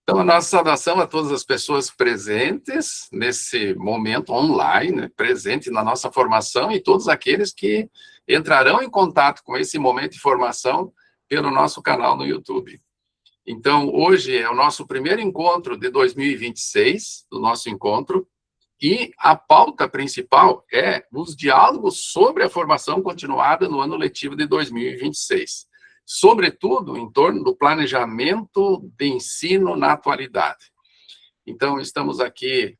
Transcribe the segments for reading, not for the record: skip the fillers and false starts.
Então, a nossa saudação a todas as pessoas presentes nesse momento online, presente na nossa formação, e todos aqueles que entrarão em contato com esse momento de formação pelo nosso canal no YouTube. Então, hoje é o nosso primeiro encontro de 2026, do nosso encontro, e a pauta principal é os diálogos sobre a formação continuada no ano letivo de 2026. Sobretudo em torno do planejamento de ensino na atualidade. Então, estamos aqui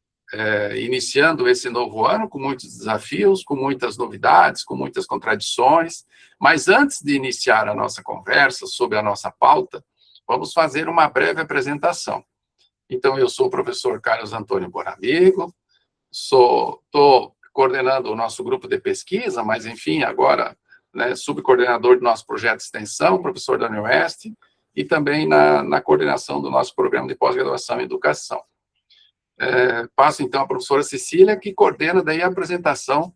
iniciando esse novo ano com muitos desafios, com muitas novidades, com muitas contradições, mas antes de iniciar a nossa conversa sobre a nossa pauta, vamos fazer uma breve apresentação. Então, eu sou o professor Carlos Antônio Bonamigo, estou coordenando o nosso grupo de pesquisa, mas, enfim, agora, subcoordenador do nosso projeto de extensão, professor da UniOeste, e também na coordenação do nosso programa de pós-graduação em educação. Passo, então, à professora Cecília, que coordena daí a apresentação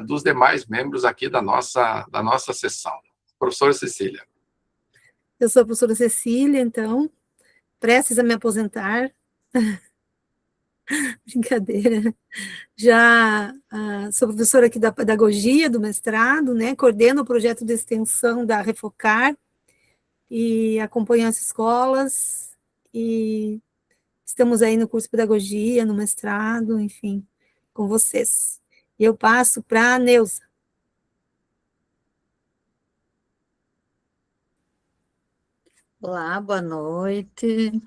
dos demais membros aqui da nossa sessão. Professora Cecília. Eu sou a professora Cecília, então, prestes a me aposentar. Brincadeira. Já sou professora aqui da pedagogia do mestrado, né? Coordeno o projeto de extensão da Refocar e acompanho as escolas, e estamos aí no curso de pedagogia, no mestrado, enfim, com vocês. E eu passo para a Neuza. Olá, boa noite.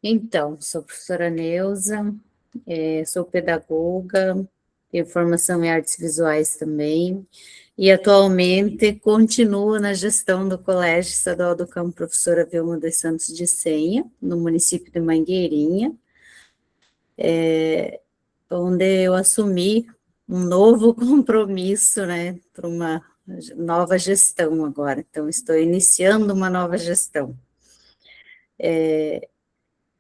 Então, sou a professora Neuza, sou pedagoga, tenho formação em artes visuais também, e atualmente continuo na gestão do Colégio Estadual do Campo Professora Vilma dos Santos de Senha, no município de Mangueirinha, onde eu assumi um novo compromisso, né, para uma nova gestão agora. Então, estou iniciando uma nova gestão.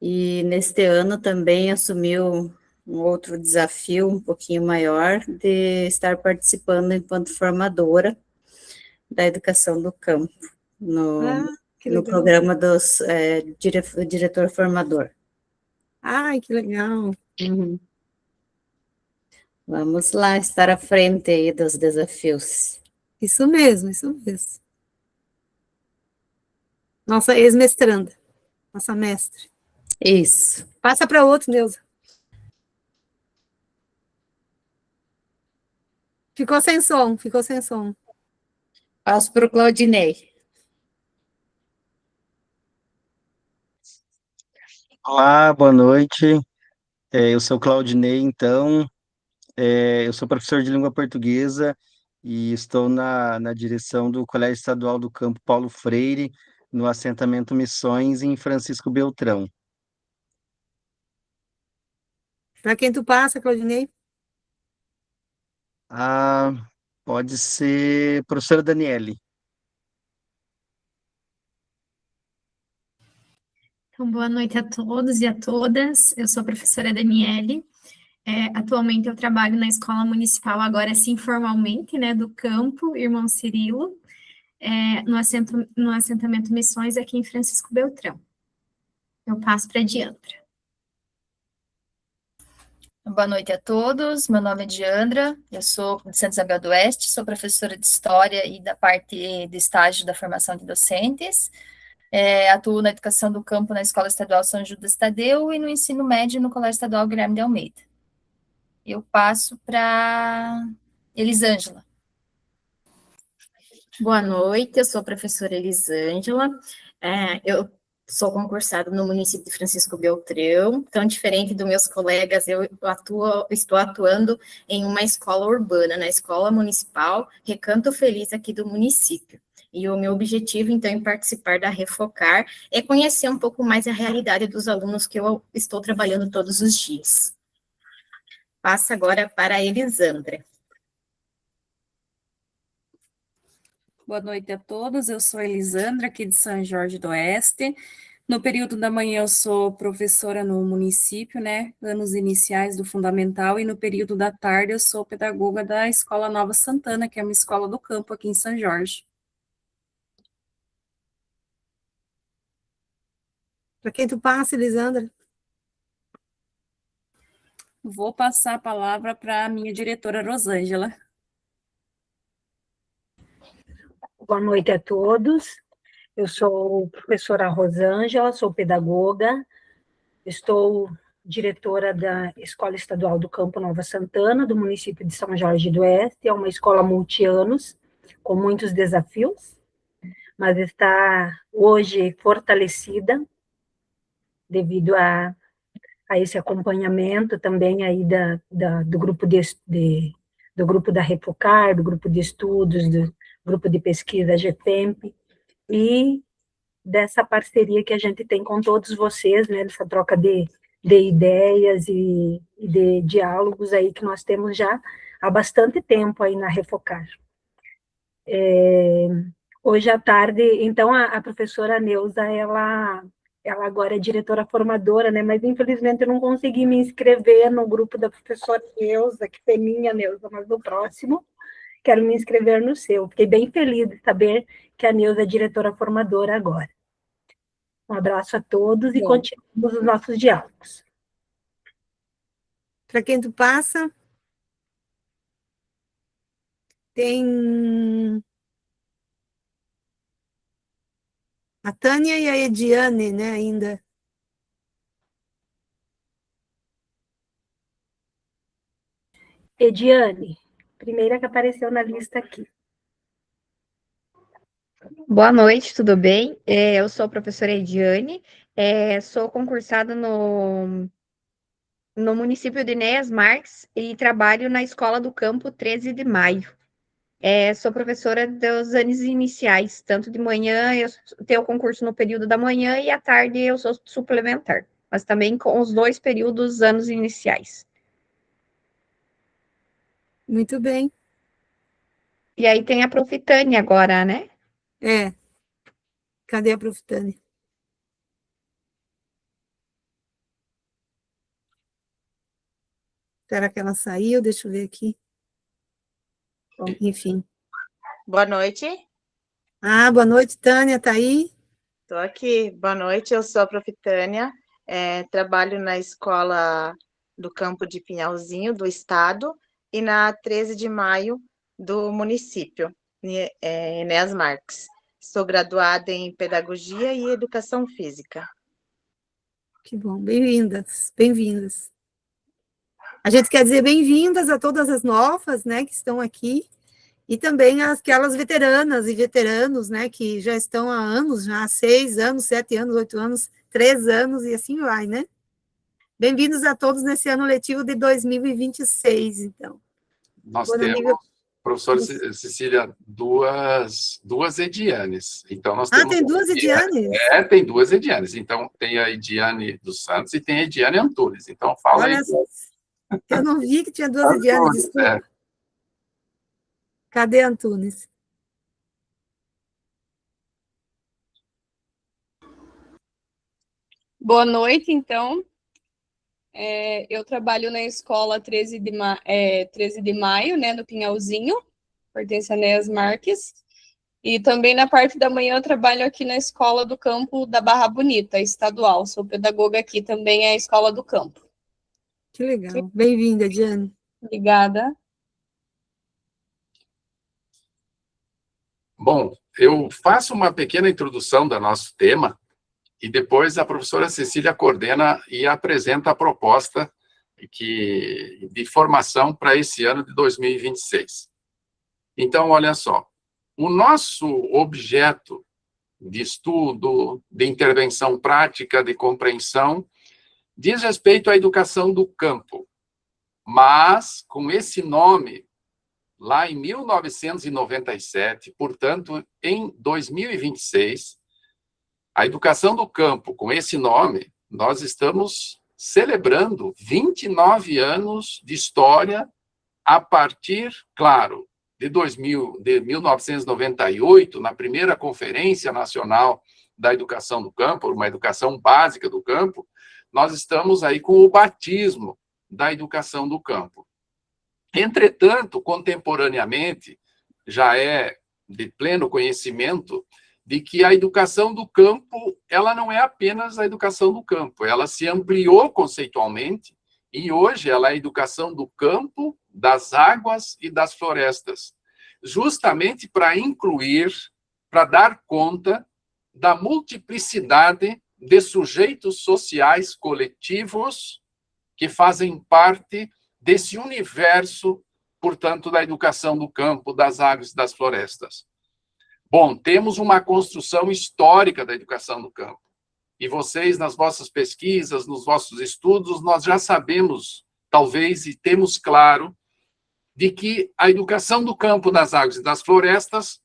E neste ano também assumiu um outro desafio um pouquinho maior, de estar participando enquanto formadora da educação do campo, no programa dos diretor formador. Ai, que legal. Uhum. Vamos lá, estar à frente aí dos desafios. Isso mesmo, isso mesmo. Nossa ex-mestranda, nossa mestre. Isso. Passa para outro, Neuza. Ficou sem som, ficou sem som. Passo para o Claudinei. Olá, boa noite. Eu sou Claudinei, então. Eu sou professor de língua portuguesa e estou na direção do Colégio Estadual do Campo Paulo Freire, no assentamento Missões, em Francisco Beltrão. Para quem tu passa, Claudinei? Pode ser professora Daniele. Então, boa noite a todos e a todas. Eu sou a professora Daniele. Atualmente eu trabalho na Escola Municipal, agora sim formalmente, né, do Campo Irmão Cirilo, no assentamento Missões, aqui em Francisco Beltrão. Eu passo para a Diandra. Boa noite a todos, meu nome é Diandra, eu sou de Santa Isabel do Oeste, sou professora de História e da parte de estágio da formação de docentes, atuo na educação do campo na Escola Estadual São Judas Tadeu e no ensino médio no Colégio Estadual Guilherme de Almeida. Eu passo para Elisângela. Boa noite, eu sou a professora Elisângela, eu sou concursada no município de Francisco Beltrão, então, diferente dos meus colegas, eu estou atuando em uma escola urbana, na Escola Municipal Recanto Feliz aqui do município. E o meu objetivo, então, em participar da Refocar é conhecer um pouco mais a realidade dos alunos que eu estou trabalhando todos os dias. Passo agora para a Elisandra. Boa noite a todos, eu sou Elisandra, aqui de São Jorge do Oeste. No período da manhã eu sou professora no município, né, anos iniciais do fundamental, e no período da tarde eu sou pedagoga da Escola Nova Santana, que é uma escola do campo aqui em São Jorge. Para quem tu passa, Elisandra? Vou passar a palavra para a minha diretora, Rosângela. Boa noite a todos. Eu sou professora Rosângela, sou pedagoga, estou diretora da Escola Estadual do Campo Nova Santana, do município de São Jorge do Oeste. É uma escola multianos, com muitos desafios, mas está hoje fortalecida devido a esse acompanhamento também aí do grupo do grupo da Refocar, do grupo de estudos, do grupo de pesquisa GPEMP, e dessa parceria que a gente tem com todos vocês, né, dessa troca de ideias e de diálogos aí que nós temos já há bastante tempo aí na Refocar. Hoje à tarde, então, a professora Neuza, ela agora é diretora formadora, né, mas infelizmente eu não consegui me inscrever no grupo da professora Neuza, que foi minha, Neuza, mas no próximo quero me inscrever no seu. Fiquei bem feliz de saber que a Neuza é diretora formadora agora. Um abraço a todos e continuamos os nossos diálogos. Para quem tu passa? Tem a Tânia e a Ediane, né, ainda. Ediane, primeira que apareceu na lista aqui. Boa noite, tudo bem? Eu sou a professora Ediane, sou concursada no município de Enéas Marques e trabalho na Escola do Campo 13 de Maio. Sou professora dos anos iniciais, tanto de manhã, eu tenho o concurso no período da manhã e à tarde eu sou suplementar, mas também com os 2 períodos anos iniciais. Muito bem. E aí tem a Prof. Tânia agora, né? Cadê a Prof. Tânia? Será que ela saiu? Deixa eu ver aqui. Bom, enfim. Boa noite. Boa noite, Tânia, tá aí? Estou aqui. Boa noite, eu sou a Prof. Tânia, trabalho na Escola do Campo de Pinhalzinho, do Estado, e na 13 de Maio, do município, Enéas Marques. Sou graduada em Pedagogia e Educação Física. Que bom, bem-vindas, bem-vindas. A gente quer dizer bem-vindas a todas as novas, né, que estão aqui, e também aquelas veteranas e veteranos, né, que já estão há anos, já há 6 anos, 7 anos, 8 anos, 3 anos, e assim vai, né? Bem-vindos a todos nesse ano letivo de 2026, então. Nós temos, professora Cecília, duas Edianes. Então, nós temos... tem 2 Edianes? Tem 2 Edianes. Então, tem a Ediane dos Santos e tem a Ediane Antunes. Então, fala aí. Eu não vi que tinha 2 Edianes, desculpa. Cadê Antunes? Boa noite, então. Eu trabalho na escola 13 de Maio, né, no Pinhalzinho, pertence a Enéas Marques. E também na parte da manhã eu trabalho aqui na Escola do Campo da Barra Bonita, estadual. Sou pedagoga aqui também, é a Escola do Campo. Que legal. Bem-vinda, Diane. Obrigada. Bom, eu faço uma pequena introdução do nosso tema e depois a professora Cecília coordena e apresenta a proposta de formação para esse ano de 2026. Então, olha só, o nosso objeto de estudo, de intervenção prática, de compreensão, diz respeito à educação do campo, mas com esse nome, lá em 1997, portanto, em 2026, a educação do campo, com esse nome, nós estamos celebrando 29 anos de história a partir, claro, de 1998, na primeira Conferência Nacional da Educação do Campo, uma educação básica do campo, nós estamos aí com o batismo da educação do campo. Entretanto, contemporaneamente, já é de pleno conhecimento de que a educação do campo, ela não é apenas a educação do campo, ela se ampliou conceitualmente, e hoje ela é a educação do campo, das águas e das florestas, justamente para incluir, para dar conta da multiplicidade de sujeitos sociais coletivos que fazem parte desse universo, portanto, da educação do campo, das águas e das florestas. Bom, temos uma construção histórica da educação do campo. E vocês, nas vossas pesquisas, nos vossos estudos, nós já sabemos, talvez, e temos claro, de que a educação do campo, das águas e das florestas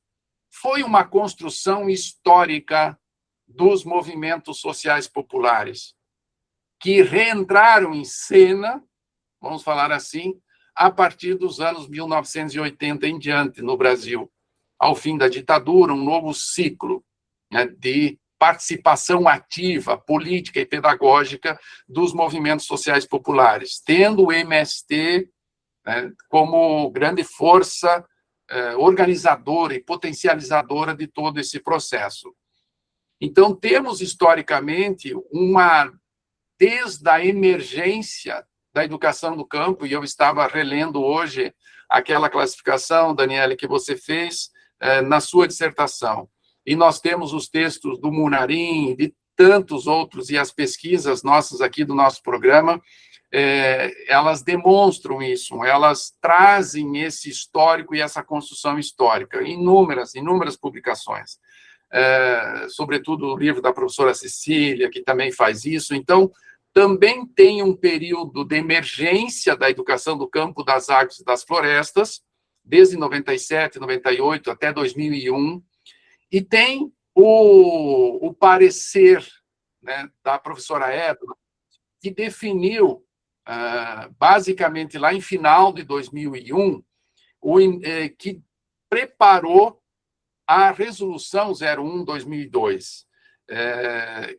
foi uma construção histórica dos movimentos sociais populares, que reentraram em cena, vamos falar assim, a partir dos anos 1980 em diante, no Brasil. Ao fim da ditadura, um novo ciclo, né, de participação ativa, política e pedagógica dos movimentos sociais populares, tendo o MST, né, como grande força organizadora e potencializadora de todo esse processo. Então, temos, historicamente, desde a emergência da educação do campo, e eu estava relendo hoje aquela classificação, Daniele, que você fez na sua dissertação. E nós temos os textos do Munarim, de tantos outros, e as pesquisas nossas aqui do nosso programa, elas demonstram isso, elas trazem esse histórico e essa construção histórica, inúmeras publicações. Sobretudo o livro da professora Cecília, que também faz isso. Então, também tem um período de emergência da educação do campo, das águas e das florestas, desde 97, 98 até 2001, e tem o parecer, né, da professora Edna, que definiu, basicamente lá em final de 2001, que preparou a Resolução 01/2002,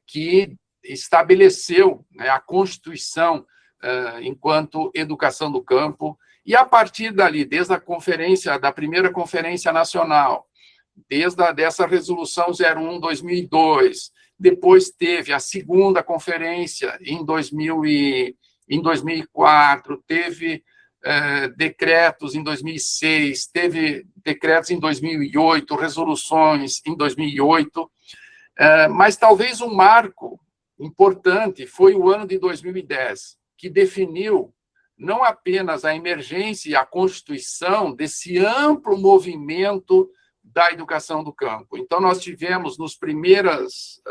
que estabeleceu, né, a Constituição enquanto educação do campo, e a partir dali, desde da primeira Conferência Nacional, dessa Resolução 01/2002, depois teve a segunda conferência em 2004, teve decretos em 2006, teve decretos em 2008, resoluções em 2008, mas talvez um marco importante foi o ano de 2010, que definiu não apenas a emergência e a constituição desse amplo movimento da educação do campo. Então, nós tivemos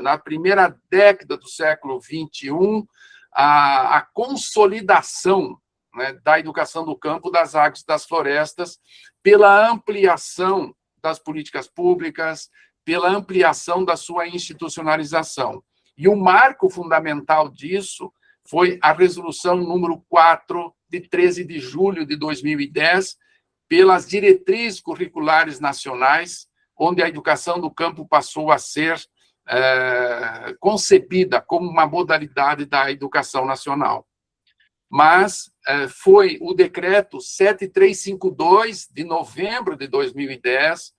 na primeira década do século XXI a consolidação, né, da educação do campo, das águas e das florestas, pela ampliação das políticas públicas, pela ampliação da sua institucionalização. E o marco fundamental disso foi a Resolução número 4, de 13 de julho de 2010, pelas diretrizes curriculares nacionais, onde a educação do campo passou a ser concebida como uma modalidade da educação nacional. Mas foi o decreto 7352, de novembro de 2010,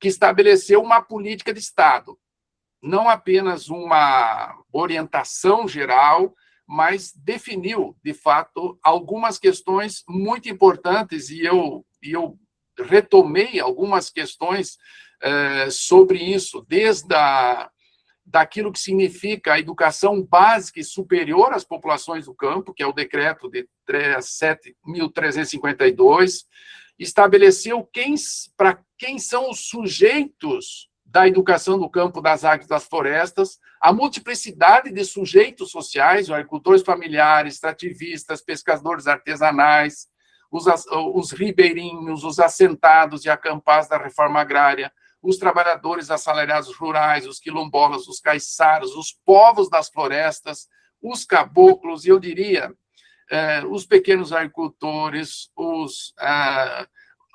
que estabeleceu uma política de Estado, não apenas uma orientação geral, mas definiu, de fato, algumas questões muito importantes, e eu retomei algumas questões sobre isso, desde daquilo que significa a educação básica e superior às populações do campo, que é o decreto de 7.352, estabeleceu para quem são os sujeitos da educação do campo, das águas e das florestas, a multiplicidade de sujeitos sociais, agricultores familiares, extrativistas, pescadores artesanais, os ribeirinhos, os assentados e acampados da reforma agrária, os trabalhadores assalariados rurais, os quilombolas, os caiçaras, os povos das florestas, os caboclos, e eu diria, os pequenos agricultores,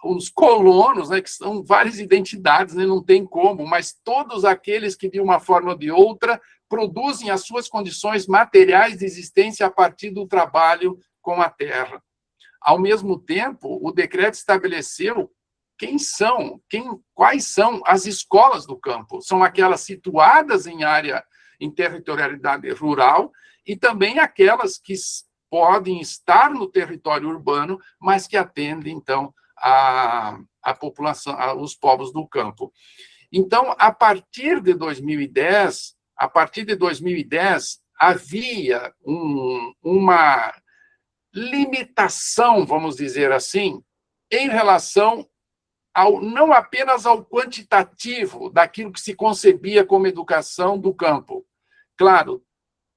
os colonos, né, que são várias identidades, né, não tem como, mas todos aqueles que, de uma forma ou de outra, produzem as suas condições materiais de existência a partir do trabalho com a terra. Ao mesmo tempo, o decreto estabeleceu quais são as escolas do campo. São aquelas situadas em territorialidade rural e também aquelas que podem estar no território urbano, mas que atendem, então, a população, os povos do campo. Então, a partir de 2010, havia uma limitação, vamos dizer assim, em relação não apenas ao quantitativo daquilo que se concebia como educação do campo. Claro,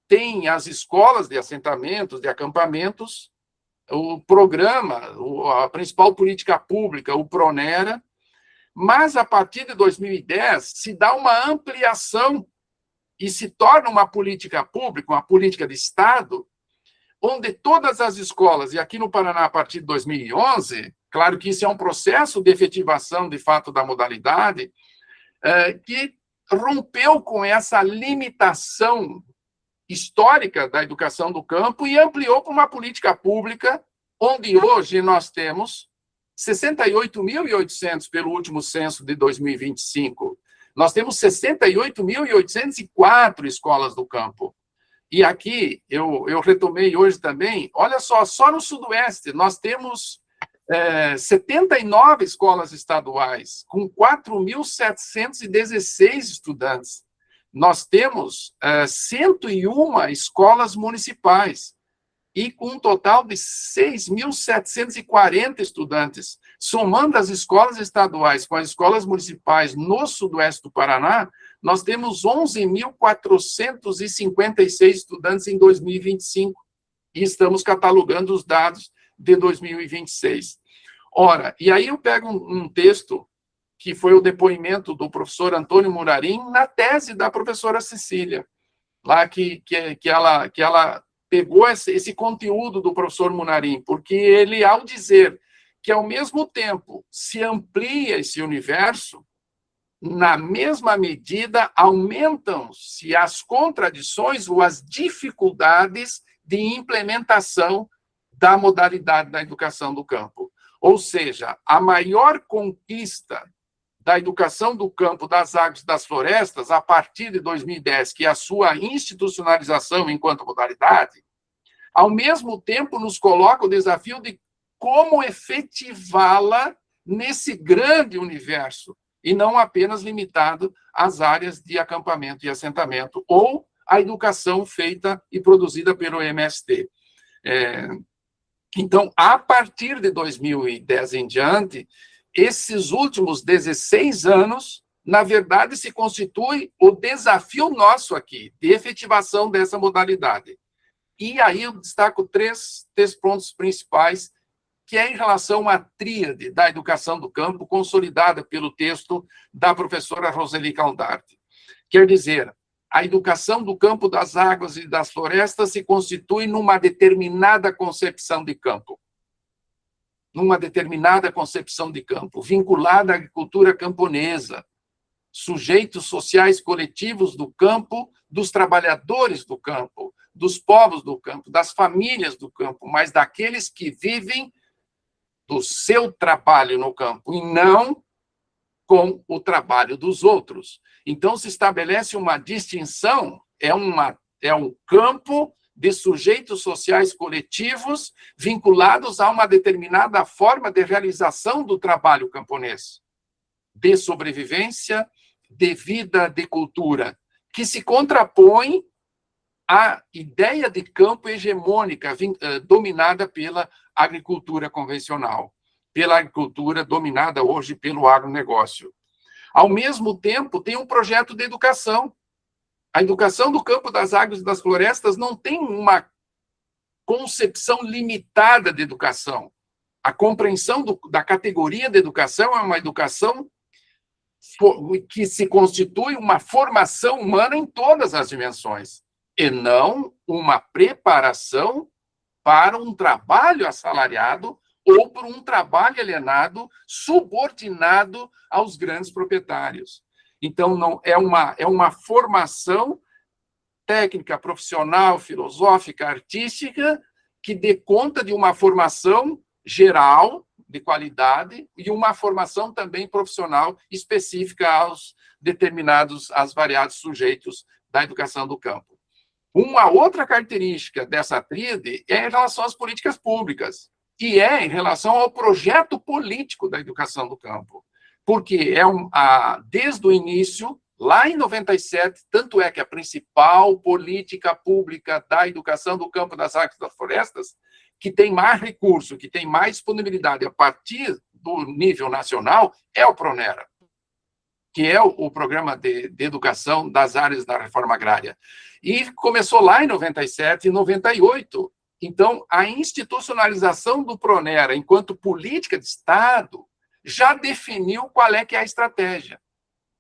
tem as escolas de assentamentos, de acampamentos, o programa, a principal política pública, o PRONERA, mas a partir de 2010 se dá uma ampliação e se torna uma política pública, uma política de Estado, onde todas as escolas, e aqui no Paraná a partir de 2011, claro que isso é um processo de efetivação, de fato, da modalidade, que rompeu com essa limitação histórica da educação do campo e ampliou para uma política pública, onde hoje nós temos 68.800 pelo último censo de 2025. Nós temos 68.804 escolas do campo. E aqui, eu retomei hoje também, olha só no Sudoeste, nós temos 79 escolas estaduais, com 4.716 estudantes. Nós temos 101 escolas municipais, e com um total de 6.740 estudantes. Somando as escolas estaduais com as escolas municipais no sudoeste do Paraná, nós temos 11.456 estudantes em 2025, e estamos catalogando os dados de 2026. Ora, e aí eu pego um texto que foi o depoimento do professor Antônio Murarim na tese da professora Cecília, lá que ela pegou esse conteúdo do professor Murarim, porque ele, ao dizer que, ao mesmo tempo, se amplia esse universo, na mesma medida, aumentam-se as contradições ou as dificuldades de implementação da modalidade da educação do campo. Ou seja, a maior conquista da educação do campo, das águas e das florestas, a partir de 2010, que é a sua institucionalização enquanto modalidade, ao mesmo tempo nos coloca o desafio de como efetivá-la nesse grande universo, e não apenas limitado às áreas de acampamento e assentamento, ou a educação feita e produzida pelo MST. Então, a partir de 2010 em diante, esses últimos 16 anos, na verdade, se constitui o desafio nosso aqui, de efetivação dessa modalidade. E aí eu destaco três pontos principais, que é em relação à tríade da educação do campo, consolidada pelo texto da professora Roseli Caldarte. Quer dizer, a educação do campo, das águas e das florestas se constitui numa determinada concepção de campo. Numa determinada concepção de campo, vinculada à agricultura camponesa, sujeitos sociais coletivos do campo, dos trabalhadores do campo, dos povos do campo, das famílias do campo, mas daqueles que vivem do seu trabalho no campo, e não com o trabalho dos outros. Então, se estabelece uma distinção, é um campo de sujeitos sociais coletivos vinculados a uma determinada forma de realização do trabalho camponês, de sobrevivência, de vida, de cultura, que se contrapõe à ideia de campo hegemônica dominada pela agricultura convencional, pela agricultura dominada hoje pelo agronegócio. Ao mesmo tempo, tem um projeto de educação. A educação do campo, das águas e das florestas não tem uma concepção limitada de educação. A compreensão da categoria de educação é uma educação que se constitui uma formação humana em todas as dimensões, e não uma preparação para um trabalho assalariado ou por um trabalho alienado subordinado aos grandes proprietários. Então, não é uma formação técnica, profissional, filosófica, artística, que dê conta de uma formação geral de qualidade e uma formação também profissional específica aos variados sujeitos da educação do campo. Uma outra característica dessa tríade é em relação às políticas públicas, e é em relação ao projeto político da educação do campo, porque desde o início, lá em 97, tanto é que a principal política pública da educação do campo, das águas e das florestas, que tem mais recurso, que tem mais disponibilidade a partir do nível nacional, é o PRONERA, que é o Programa de Educação das Áreas da Reforma Agrária. E começou lá em 97 e 98. Então, a institucionalização do PRONERA enquanto política de Estado já definiu qual é que é a estratégia.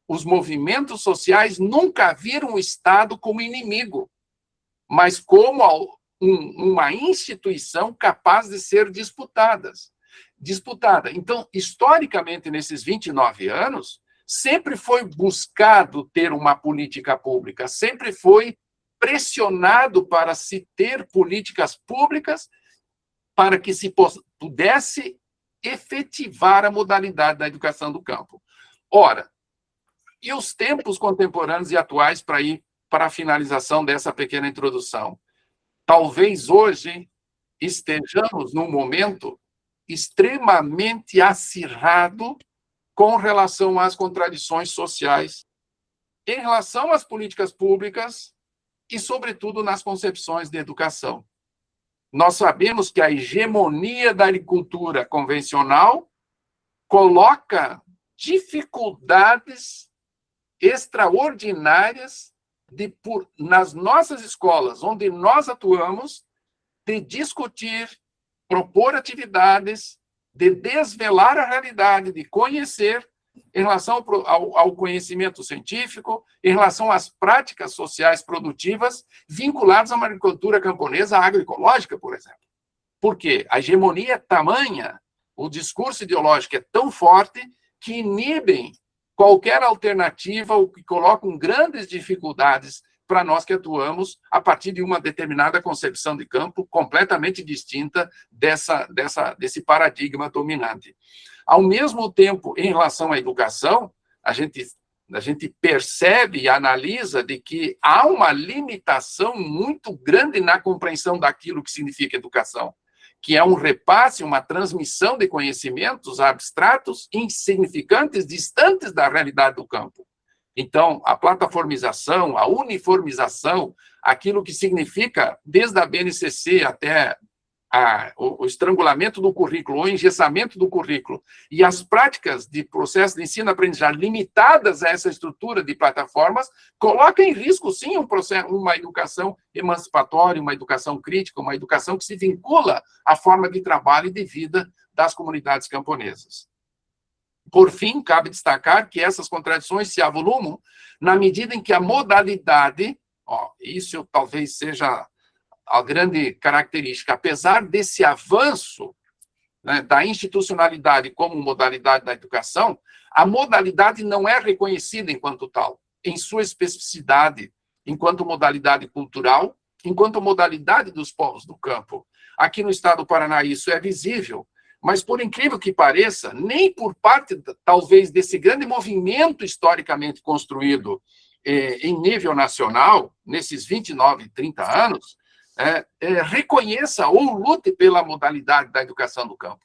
Os movimentos sociais nunca viram o Estado como inimigo, mas como uma instituição capaz de ser disputada. Então, historicamente, nesses 29 anos, sempre foi buscado ter uma política pública, sempre foi pressionado para se ter políticas públicas para que se pudesse efetivar a modalidade da educação do campo. Ora, e os tempos contemporâneos e atuais para ir para a finalização dessa pequena introdução? Talvez hoje estejamos num momento extremamente acirrado com relação às contradições sociais, em relação às políticas públicas e, sobretudo, nas concepções de educação. Nós sabemos que a hegemonia da agricultura convencional coloca dificuldades extraordinárias nas nossas escolas, onde nós atuamos, de discutir, propor atividades, de desvelar a realidade, de conhecer em relação ao conhecimento científico, em relação às práticas sociais produtivas vinculadas a uma agricultura camponesa agroecológica, por exemplo. Porque a hegemonia é tamanha, o discurso ideológico é tão forte que inibem qualquer alternativa ou que colocam grandes dificuldades para nós que atuamos a partir de uma determinada concepção de campo completamente distinta desse paradigma dominante. Ao mesmo tempo, em relação à educação, a gente percebe e analisa de que há uma limitação muito grande na compreensão daquilo que significa educação, que é um repasse, uma transmissão de conhecimentos abstratos, insignificantes, distantes da realidade do campo. Então, a plataformização, a uniformização, aquilo que significa, desde a BNCC até o estrangulamento do currículo, o engessamento do currículo, e as práticas de processo de ensino-aprendizagem limitadas a essa estrutura de plataformas, coloca em risco, sim, uma educação emancipatória, uma educação crítica, uma educação que se vincula à forma de trabalho e de vida das comunidades camponesas. Por fim, cabe destacar que essas contradições se avolumam na medida em que a modalidade, isso talvez seja a grande característica, apesar desse avanço, né, da institucionalidade como modalidade da educação, a modalidade não é reconhecida enquanto tal, em sua especificidade, enquanto modalidade cultural, enquanto modalidade dos povos do campo. Aqui no estado do Paraná isso é visível, mas, por incrível que pareça, nem por parte, talvez, desse grande movimento historicamente construído em nível nacional, nesses 29, 30 anos, reconheça ou lute pela modalidade da educação do campo.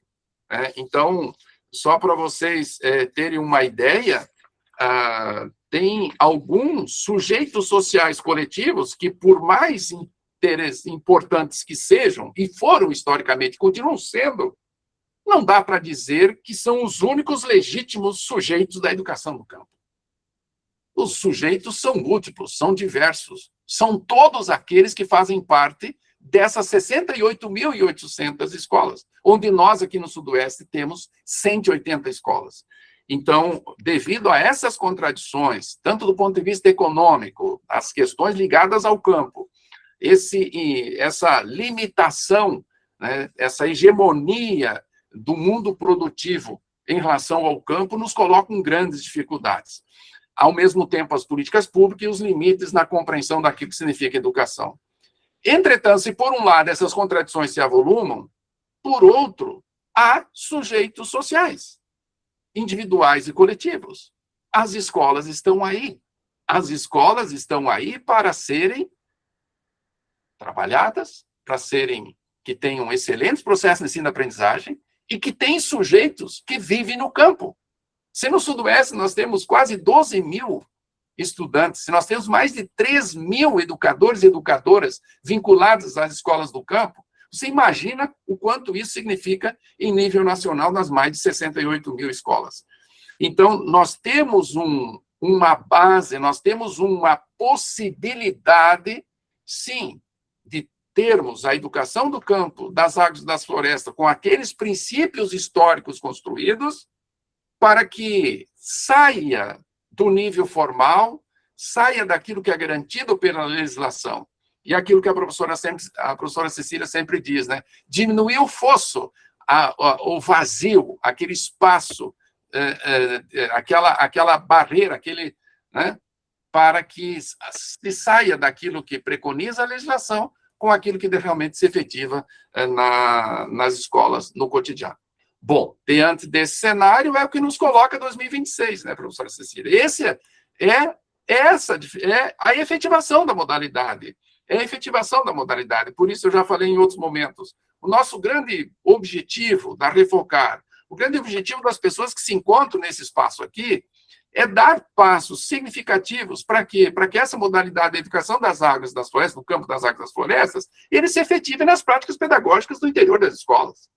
Então, só para vocês terem uma ideia, tem alguns sujeitos sociais coletivos que, por mais importantes que sejam, e foram historicamente, continuam sendo, não dá para dizer que são os únicos legítimos sujeitos da educação do campo. Os sujeitos são múltiplos, são diversos, são todos aqueles que fazem parte dessas 68.800 escolas, onde nós aqui no Sudoeste temos 180 escolas. Então, devido a essas contradições, tanto do ponto de vista econômico, as questões ligadas ao campo, essa limitação, né, essa hegemonia do mundo produtivo em relação ao campo, nos colocam grandes dificuldades. Ao mesmo tempo, as políticas públicas e os limites na compreensão daquilo que significa educação. Entretanto, se por um lado essas contradições se avolumam, por outro, a sujeitos sociais, individuais e coletivos. As escolas estão aí. As escolas estão aí para serem trabalhadas, para serem que tenham excelentes processos de ensino-aprendizagem e que têm sujeitos que vivem no campo. Se no Sudoeste nós temos quase 12 mil estudantes, se nós temos mais de 3 mil educadores e educadoras vinculados às escolas do campo, você imagina o quanto isso significa em nível nacional nas mais de 68 mil escolas. Então, nós temos uma base, nós temos uma possibilidade, sim, de termos a educação do campo, das águas e das florestas, com aqueles princípios históricos construídos, para que saia do nível formal, saia daquilo que é garantido pela legislação. E aquilo que a professora Cecília sempre diz, né? Diminuir o fosso, o vazio, aquele espaço, aquela barreira, né? Para que se saia daquilo que preconiza a legislação com aquilo que realmente se efetiva nas escolas, no cotidiano. Bom, diante desse cenário, é o que nos coloca 2026, né, professora Cecília? Esse é a efetivação da modalidade. É a efetivação da modalidade. Por isso, eu já falei em outros momentos. O nosso grande objetivo da Refocar, o grande objetivo das pessoas que se encontram nesse espaço aqui, é dar passos significativos para que essa modalidade da educação das águas das florestas, do campo das águas das florestas, ele se efetive nas práticas pedagógicas do interior das escolas.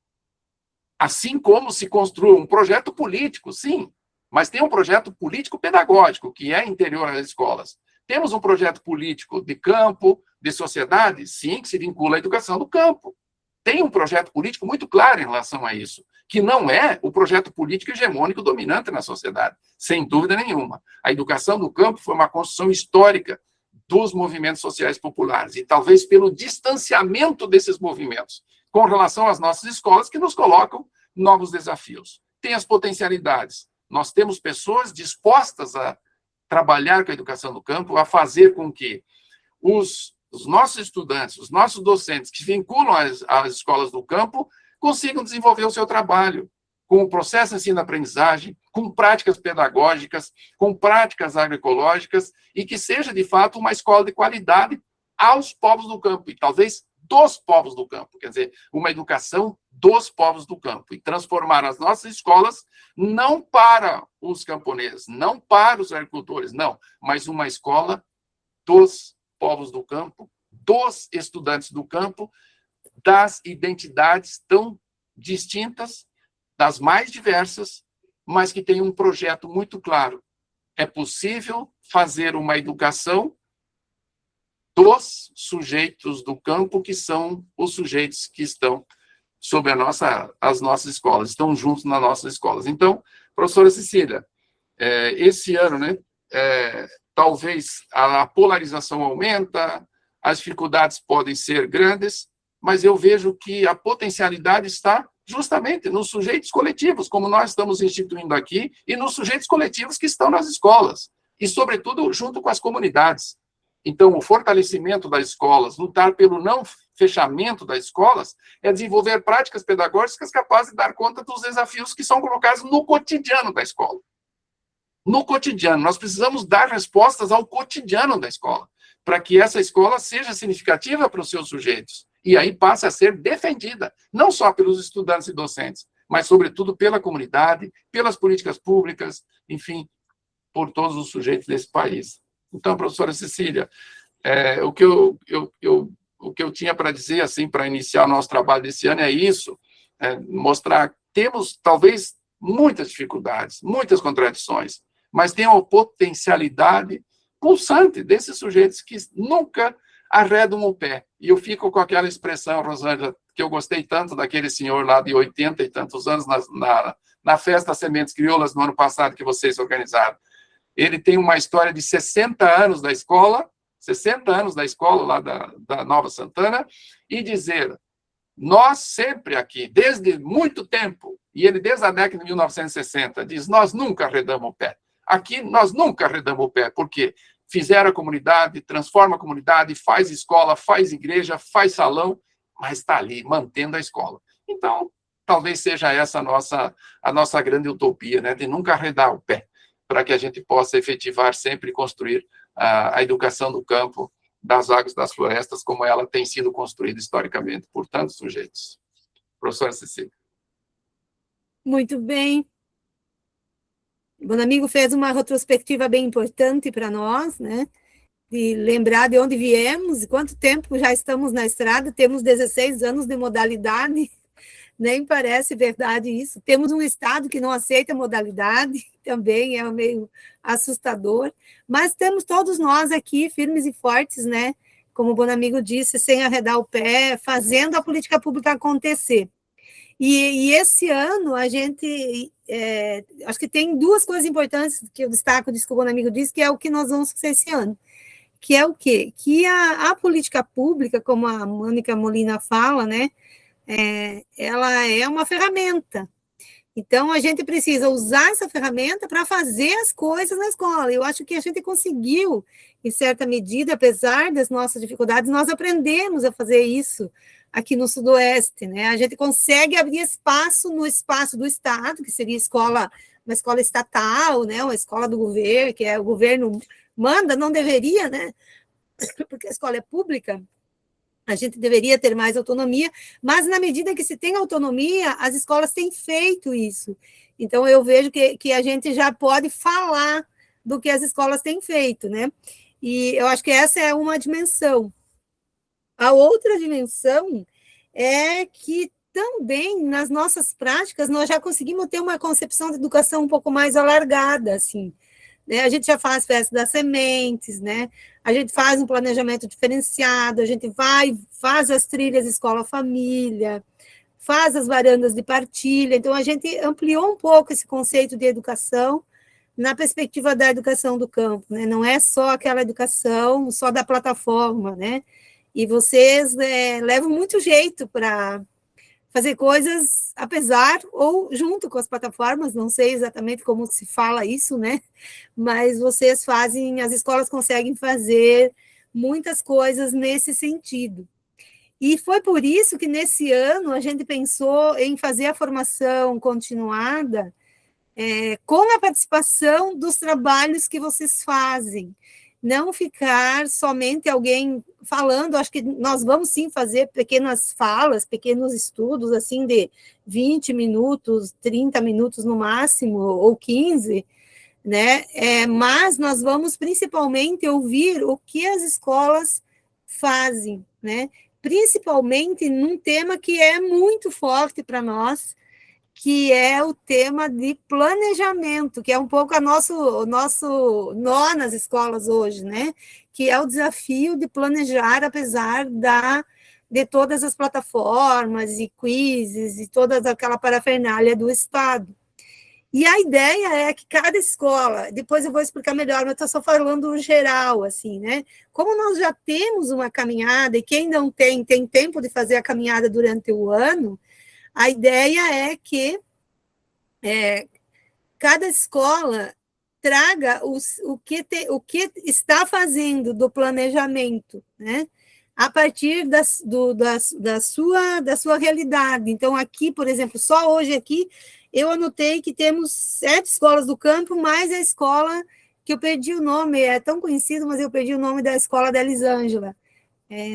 Assim como se construa um projeto político, sim, mas tem um projeto político-pedagógico, que é interior às escolas. Temos um projeto político de campo, de sociedade, sim, que se vincula à educação do campo. Tem um projeto político muito claro em relação a isso, que não é o projeto político hegemônico dominante na sociedade, sem dúvida nenhuma. A educação do campo foi uma construção histórica dos movimentos sociais populares, e talvez pelo distanciamento desses movimentos com relação às nossas escolas, que nos colocam novos desafios. Tem as potencialidades. Nós temos pessoas dispostas a trabalhar com a educação do campo, a fazer com que os nossos estudantes, os nossos docentes que vinculam às escolas do campo, consigam desenvolver o seu trabalho com o processo de ensino-aprendizagem, com práticas pedagógicas, com práticas agroecológicas, e que seja, de fato, uma escola de qualidade aos povos do campo, e talvez dos povos do campo, quer dizer, uma educação dos povos do campo, e transformar as nossas escolas não para os camponeses, não para os agricultores, não, mas uma escola dos povos do campo, dos estudantes do campo, das identidades tão distintas, das mais diversas, mas que tem um projeto muito claro. É possível fazer uma educação dos sujeitos do campo, que são os sujeitos que estão sob as nossas escolas, estão juntos nas nossas escolas. Então, professora Cecília, esse ano, né, talvez a polarização aumenta, as dificuldades podem ser grandes, mas eu vejo que a potencialidade está justamente nos sujeitos coletivos, como nós estamos instituindo aqui, e nos sujeitos coletivos que estão nas escolas, e, sobretudo, junto com as comunidades. Então, o fortalecimento das escolas, lutar pelo não fechamento das escolas, é desenvolver práticas pedagógicas capazes de dar conta dos desafios que são colocados no cotidiano da escola. No cotidiano, nós precisamos dar respostas ao cotidiano da escola, para que essa escola seja significativa para os seus sujeitos, e aí passe a ser defendida, não só pelos estudantes e docentes, mas, sobretudo, pela comunidade, pelas políticas públicas, enfim, por todos os sujeitos desse país. Então, professora Cecília, o que eu tinha para dizer, assim, para iniciar o nosso trabalho desse ano é isso, mostrar que temos, talvez, muitas dificuldades, muitas contradições, mas tem uma potencialidade pulsante desses sujeitos que nunca arredam o pé. E eu fico com aquela expressão, Rosângela, que eu gostei tanto daquele senhor lá de 80 e tantos anos na Festa Sementes Crioulas no ano passado que vocês organizaram. Ele tem uma história de 60 anos da escola lá da Nova Santana, e dizer, nós sempre aqui, desde muito tempo, e ele desde a década de 1960, diz, nós nunca arredamos o pé. Aqui nós nunca arredamos o pé, porque fizeram a comunidade, transforma a comunidade, faz escola, faz igreja, faz salão, mas está ali, mantendo a escola. Então, talvez seja essa a nossa grande utopia, né, de nunca arredar o pé, para que a gente possa efetivar sempre e construir a educação do campo, das águas, das florestas, como ela tem sido construída historicamente por tantos sujeitos. Professora Cecília. Muito bem. O Bonamigo fez uma retrospectiva bem importante para nós, né? De lembrar de onde viemos e quanto tempo já estamos na estrada. Temos 16 anos de modalidade, nem parece verdade isso. Temos um Estado que não aceita modalidade, também é meio assustador, mas temos todos nós aqui firmes e fortes, né? Como o Bonamigo disse, sem arredar o pé, fazendo a política pública acontecer. E esse ano a gente, acho que tem duas coisas importantes que eu destaco disso que o Bonamigo disse, que é o que nós vamos fazer esse ano, que é o quê? Que a política pública, como a Mônica Molina fala, né, ela é uma ferramenta. Então, a gente precisa usar essa ferramenta para fazer as coisas na escola. Eu acho que a gente conseguiu, em certa medida, apesar das nossas dificuldades, nós aprendemos a fazer isso aqui no Sudoeste, né? A gente consegue abrir espaço no espaço do Estado, que seria uma escola estatal, né? Uma escola do governo, que o governo manda, não deveria, né? Porque a escola é pública. A gente deveria ter mais autonomia, mas na medida que se tem autonomia, as escolas têm feito isso. Então, eu vejo que a gente já pode falar do que as escolas têm feito, né? E eu acho que essa é uma dimensão. A outra dimensão é que também, nas nossas práticas, nós já conseguimos ter uma concepção de educação um pouco mais alargada, assim, né? A gente já faz festa das sementes, né? A gente faz um planejamento diferenciado, a gente faz as trilhas escola-família, faz as varandas de partilha. Então, a gente ampliou um pouco esse conceito de educação na perspectiva da educação do campo, né? Não é só aquela educação, só da plataforma, né? E vocês levam muito jeito para fazer coisas, apesar ou junto com as plataformas, não sei exatamente como se fala isso, né? Mas vocês fazem, as escolas conseguem fazer muitas coisas nesse sentido. E foi por isso que, nesse ano, a gente pensou em fazer a formação continuada com a participação dos trabalhos que vocês fazem. Não ficar somente alguém falando, acho que nós vamos sim fazer pequenas falas, pequenos estudos, assim, de 20 minutos, 30 minutos no máximo, ou 15, né? Mas nós vamos principalmente ouvir o que as escolas fazem, né? Principalmente num tema que é muito forte para nós, que é o tema de planejamento, que é um pouco o nosso nó nas escolas hoje, né? Que é o desafio de planejar, apesar de todas as plataformas e quizzes e toda aquela parafernália do Estado. E a ideia é que cada escola, depois eu vou explicar melhor, mas estou só falando geral, assim, né? Como nós já temos uma caminhada, e quem não tem tempo de fazer a caminhada durante o ano, a ideia é que cada escola traga o que está fazendo do planejamento, né? A partir da sua realidade. Então, aqui, por exemplo, só hoje aqui, eu anotei que temos 7 escolas do campo, mais a escola que eu perdi o nome, é tão conhecido, mas eu perdi o nome da escola da Elisângela.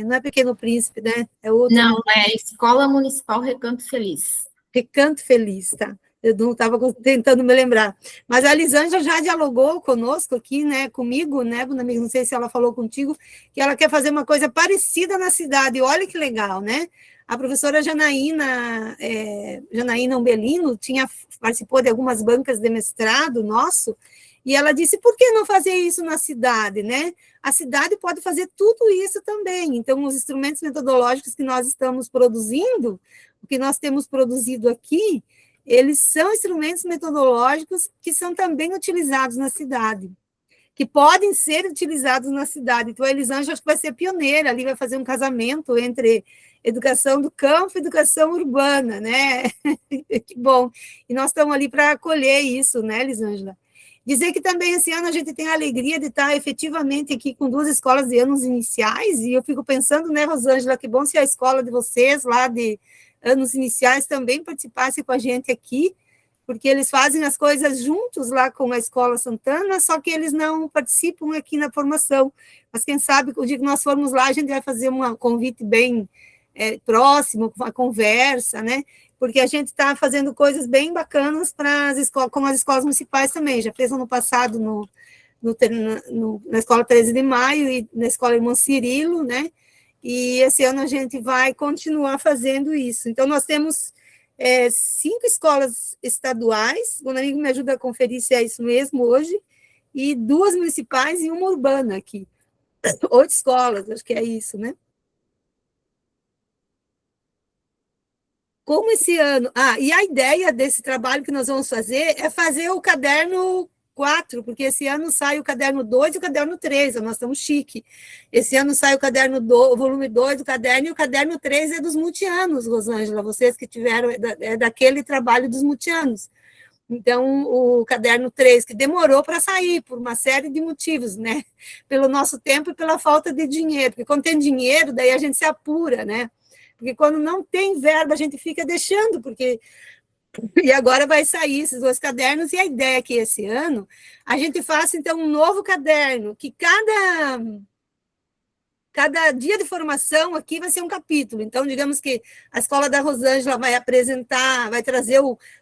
Não é Pequeno Príncipe, né? É outro. Não, é Escola Municipal Recanto Feliz. Recanto Feliz, tá? Eu não estava tentando me lembrar. Mas a Elisângela já dialogou conosco aqui, né? Comigo, né, Bonamigo? Não sei se ela falou contigo, que ela quer fazer uma coisa parecida na cidade. Olha que legal, né? A professora Janaína Umbelino participou de algumas bancas de mestrado nosso, e ela disse, por que não fazer isso na cidade, né? A cidade pode fazer tudo isso também. Então, os instrumentos metodológicos que nós estamos produzindo, o que nós temos produzido aqui, eles são instrumentos metodológicos que são também utilizados na cidade, que podem ser utilizados na cidade. Então, a Elisângela acho que vai ser pioneira ali, vai fazer um casamento entre educação do campo e educação urbana, né? Que bom. E nós estamos ali para acolher isso, né, Elisângela? Dizer que também esse ano a gente tem a alegria de estar efetivamente aqui com 2 escolas de anos iniciais, e eu fico pensando, né, Rosângela, que bom se a escola de vocês lá de anos iniciais também participassem com a gente aqui, porque eles fazem as coisas juntos lá com a Escola Santana, só que eles não participam aqui na formação. Mas quem sabe, o dia que nós formos lá, a gente vai fazer um convite bem próximo, uma conversa, né? Porque a gente está fazendo coisas bem bacanas para as escolas, como as escolas municipais também. Já fez ano passado na Escola 13 de Maio e na Escola Irmão Cirilo, né? E esse ano a gente vai continuar fazendo isso. Então, nós temos 5 escolas estaduais, o amigo me ajuda a conferir se é isso mesmo hoje, e 2 municipais e 1 urbana aqui. 8 escolas, acho que é isso, né? Como esse ano... e a ideia desse trabalho que nós vamos fazer é fazer o caderno 4, porque esse ano sai o caderno 2 e o caderno 3, nós estamos chique. Esse ano sai o volume 2 do caderno, e o caderno 3 é dos multianos, Rosângela, vocês que tiveram, daquele trabalho dos multianos. Então, o caderno 3, que demorou para sair, por uma série de motivos, né? Pelo nosso tempo e pela falta de dinheiro, porque quando tem dinheiro, daí a gente se apura, né? Porque quando não tem verba, a gente fica deixando, porque... E agora vai sair esses 2 cadernos, e a ideia é que esse ano a gente faça, então, um novo caderno, que cada dia de formação aqui vai ser um capítulo. Então, digamos que a Escola da Rosângela vai apresentar, vai trazer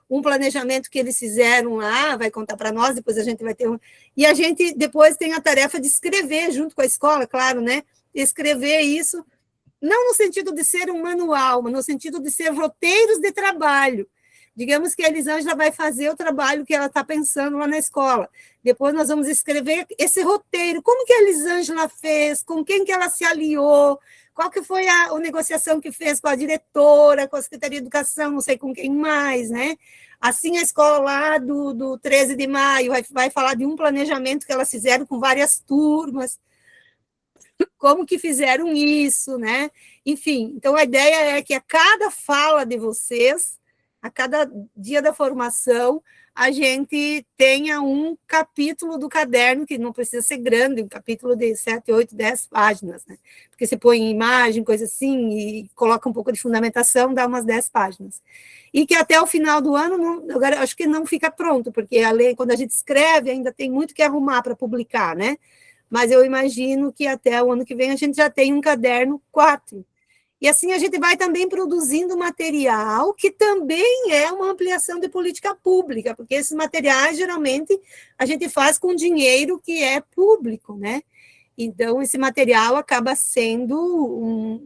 um planejamento que eles fizeram lá, vai contar para nós, depois a gente vai ter E a gente depois tem a tarefa de escrever, junto com a escola, claro, né? Escrever isso, não no sentido de ser um manual, mas no sentido de ser roteiros de trabalho. Digamos que a Elisângela vai fazer o trabalho que ela está pensando lá na escola. Depois nós vamos escrever esse roteiro. Como que a Elisângela fez? Com quem que ela se aliou? Qual que foi a negociação que fez com a diretora, com a Secretaria de Educação, não sei com quem mais, né? Assim, a escola lá do 13 de maio vai falar de um planejamento que elas fizeram com várias turmas. Como que fizeram isso, né? Enfim, então a ideia é que a cada fala de vocês, a cada dia da formação, a gente tenha um capítulo do caderno, que não precisa ser grande, um capítulo de 7, 8, 10 páginas, né? Porque você põe imagem, coisa assim, e coloca um pouco de fundamentação, dá umas 10 páginas. E que até o final do ano, agora acho que não fica pronto, porque quando a gente escreve, ainda tem muito que arrumar para publicar, né? Mas eu imagino que até o ano que vem a gente já tem um caderno 4. E assim a gente vai também produzindo material que também é uma ampliação de política pública, porque esses materiais, geralmente, a gente faz com dinheiro que é público, né? Então, esse material acaba sendo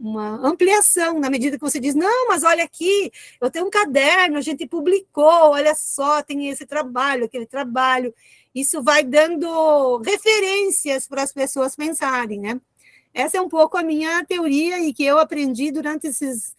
uma ampliação, na medida que você diz, não, mas olha aqui, eu tenho um caderno, a gente publicou, olha só, tem esse trabalho, aquele trabalho. Isso vai dando referências para as pessoas pensarem, né? Essa é um pouco a minha teoria e que eu aprendi durante esses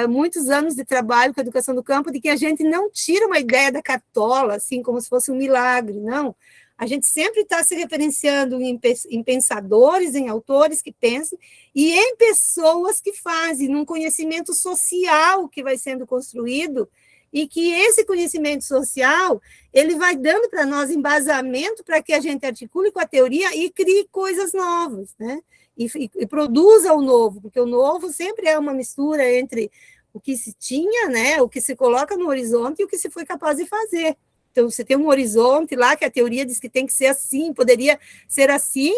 muitos anos de trabalho com a educação do campo, de que a gente não tira uma ideia da cartola, assim, como se fosse um milagre, não. A gente sempre está se referenciando em pensadores, em autores que pensam, e em pessoas que fazem, num conhecimento social que vai sendo construído, e que esse conhecimento social, ele vai dando para nós embasamento para que a gente articule com a teoria e crie coisas novas, né? E produza o novo, porque o novo sempre é uma mistura entre o que se tinha, né, o que se coloca no horizonte e o que se foi capaz de fazer. Então, você tem um horizonte lá, que a teoria diz que tem que ser assim, poderia ser assim,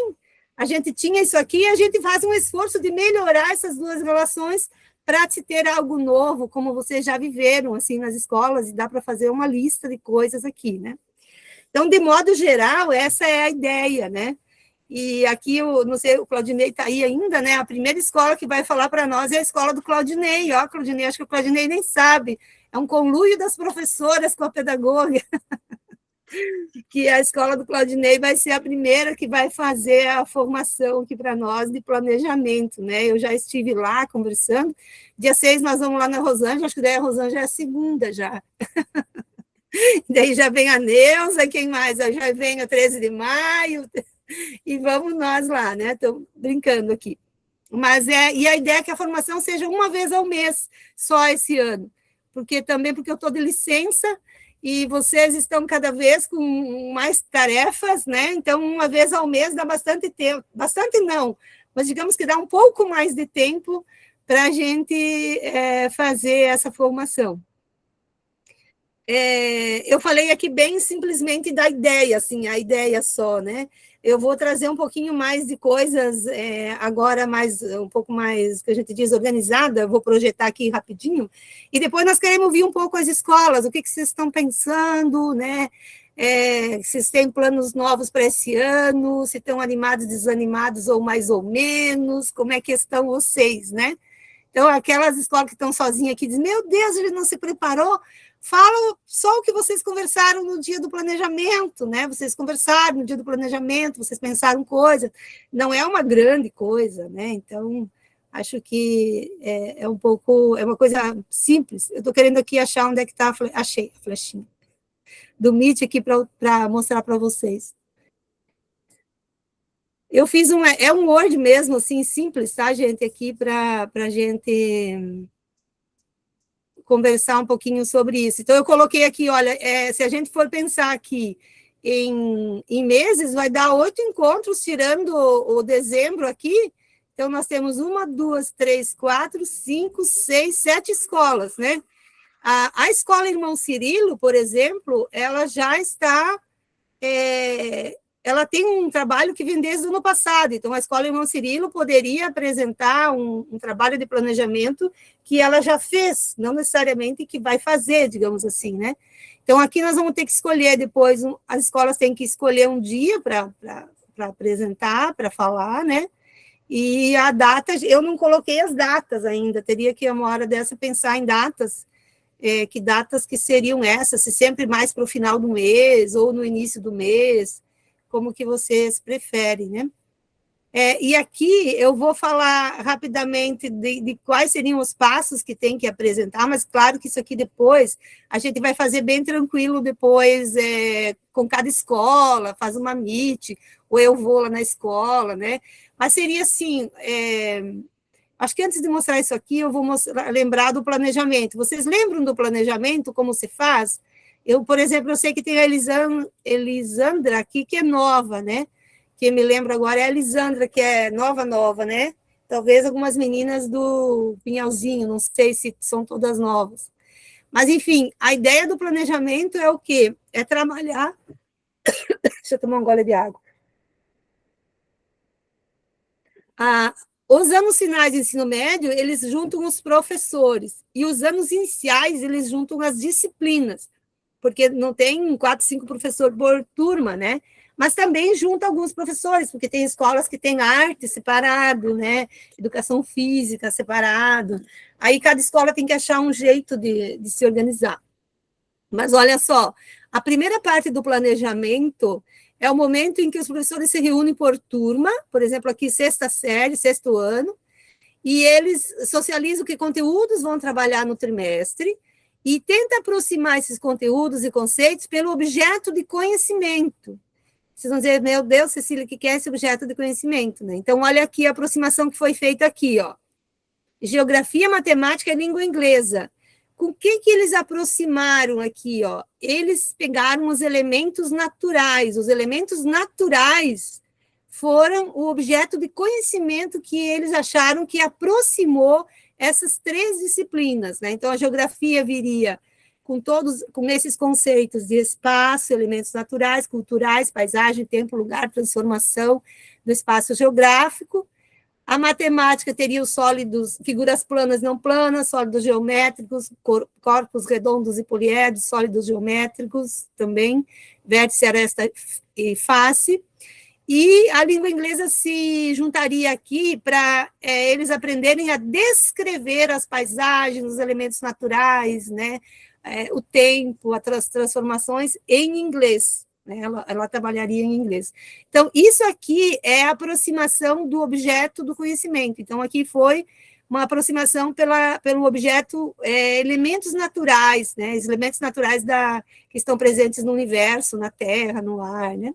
a gente tinha isso aqui, e a gente faz um esforço de melhorar essas duas relações para se ter algo novo, como vocês já viveram, assim, nas escolas, e dá para fazer uma lista de coisas aqui, né? Então, de modo geral, essa é a ideia, né? E aqui, não sei, o Claudinei está aí ainda, né? A primeira escola que vai falar para nós é a escola do Claudinei. Ó, Claudinei, acho que o Claudinei nem sabe. É um conluio das professoras com a pedagoga. Que a escola do Claudinei vai ser a primeira que vai fazer a formação aqui para nós de planejamento, né? Eu já estive lá conversando. Dia 6 nós vamos lá na Rosângela, acho que daí a Rosângela é a segunda já. Daí já vem a Neuza, quem mais? Já vem o 13 de maio... E vamos nós lá, né? Estou brincando aqui. Mas e a ideia é que a formação seja uma vez ao mês, só esse ano. Porque eu estou de licença e vocês estão cada vez com mais tarefas, né? Então, uma vez ao mês dá bastante tempo. Bastante não, mas digamos que dá um pouco mais de tempo para a gente fazer essa formação. Eu falei aqui bem simplesmente da ideia, assim, a ideia só, né? Eu vou trazer um pouquinho mais de coisas, agora um pouco mais, que a gente diz, organizada, eu vou projetar aqui rapidinho, e depois nós queremos ouvir um pouco as escolas, o que vocês estão pensando, né? Se têm planos novos para esse ano, se estão animados, desanimados, ou mais ou menos, como é que estão vocês, né? Então, aquelas escolas que estão sozinhas aqui, dizem, meu Deus, ele não se preparou, falam só o que vocês conversaram no dia do planejamento, né? Vocês conversaram no dia do planejamento, vocês pensaram coisa, não é uma grande coisa, né? Então, acho que é uma coisa simples. Eu estou querendo aqui achar onde é que está, achei a flechinha do Meet aqui para mostrar para vocês. Eu fiz um Word mesmo, assim, simples, tá, gente, aqui para a gente conversar um pouquinho sobre isso. Então, eu coloquei aqui, olha, se a gente for pensar aqui em meses, vai dar 8 encontros, tirando o dezembro aqui. Então, nós temos 1, 2, 3, 4, 5, 6, 7 escolas, né? A Escola Irmão Cirilo, por exemplo, ela já está... ela tem um trabalho que vem desde o ano passado, então a Escola Irmão Cirilo poderia apresentar um trabalho de planejamento que ela já fez, não necessariamente que vai fazer, digamos assim, né? Então, aqui nós vamos ter que escolher depois, as escolas têm que escolher um dia para apresentar, para falar, né? E a data, eu não coloquei as datas ainda, teria que, uma hora dessa, pensar em datas, que datas que seriam essas, se sempre mais para o final do mês, ou no início do mês, como que vocês preferem, né? E aqui eu vou falar rapidamente de quais seriam os passos que tem que apresentar, mas claro que isso aqui depois a gente vai fazer bem tranquilo depois, com cada escola, faz uma meet, ou eu vou lá na escola, né? Mas seria assim, acho que antes de mostrar isso aqui, eu vou lembrar do planejamento. Vocês lembram do planejamento, como se faz? Eu, por exemplo, eu sei que tem a Elisandra aqui, que é nova, né? Quem me lembra agora é a Elisandra, que é nova, né? Talvez algumas meninas do Pinhalzinho, não sei se são todas novas. Mas, enfim, a ideia do planejamento é o quê? É trabalhar... Deixa eu tomar um gole de água. Os anos finais de ensino médio, eles juntam os professores, e os anos iniciais, eles juntam as disciplinas, porque não tem 4, 5 professores por turma, né? Mas também junta alguns professores, porque tem escolas que têm arte separado, né? Educação física separado. Aí cada escola tem que achar um jeito de se organizar. Mas olha só, a primeira parte do planejamento é o momento em que os professores se reúnem por turma, por exemplo, aqui 6ª série, 6º ano, e eles socializam que conteúdos vão trabalhar no trimestre, e tenta aproximar esses conteúdos e conceitos pelo objeto de conhecimento. Vocês vão dizer, meu Deus, Cecília, o que é esse objeto de conhecimento? Né? Então, olha aqui a aproximação que foi feita aqui, ó. Geografia, matemática e língua inglesa. Com o que eles aproximaram aqui, ó? Eles pegaram os elementos naturais. Os elementos naturais foram o objeto de conhecimento que eles acharam que aproximou essas 3 disciplinas, né? Então, a geografia viria com esses conceitos de espaço, elementos naturais, culturais, paisagem, tempo, lugar, transformação do espaço geográfico. A matemática teria os sólidos, figuras planas, não planas, sólidos geométricos, corpos redondos e poliedros, sólidos geométricos também, vértice, aresta e face. E a língua inglesa se juntaria aqui para eles aprenderem a descrever as paisagens, os elementos naturais, né? O tempo, as transformações em inglês. Né? Ela trabalharia em inglês. Então, isso aqui é a aproximação do objeto do conhecimento. Então, aqui foi uma aproximação pelo objeto, elementos naturais, né? Os elementos naturais que estão presentes no universo, na Terra, no ar, né?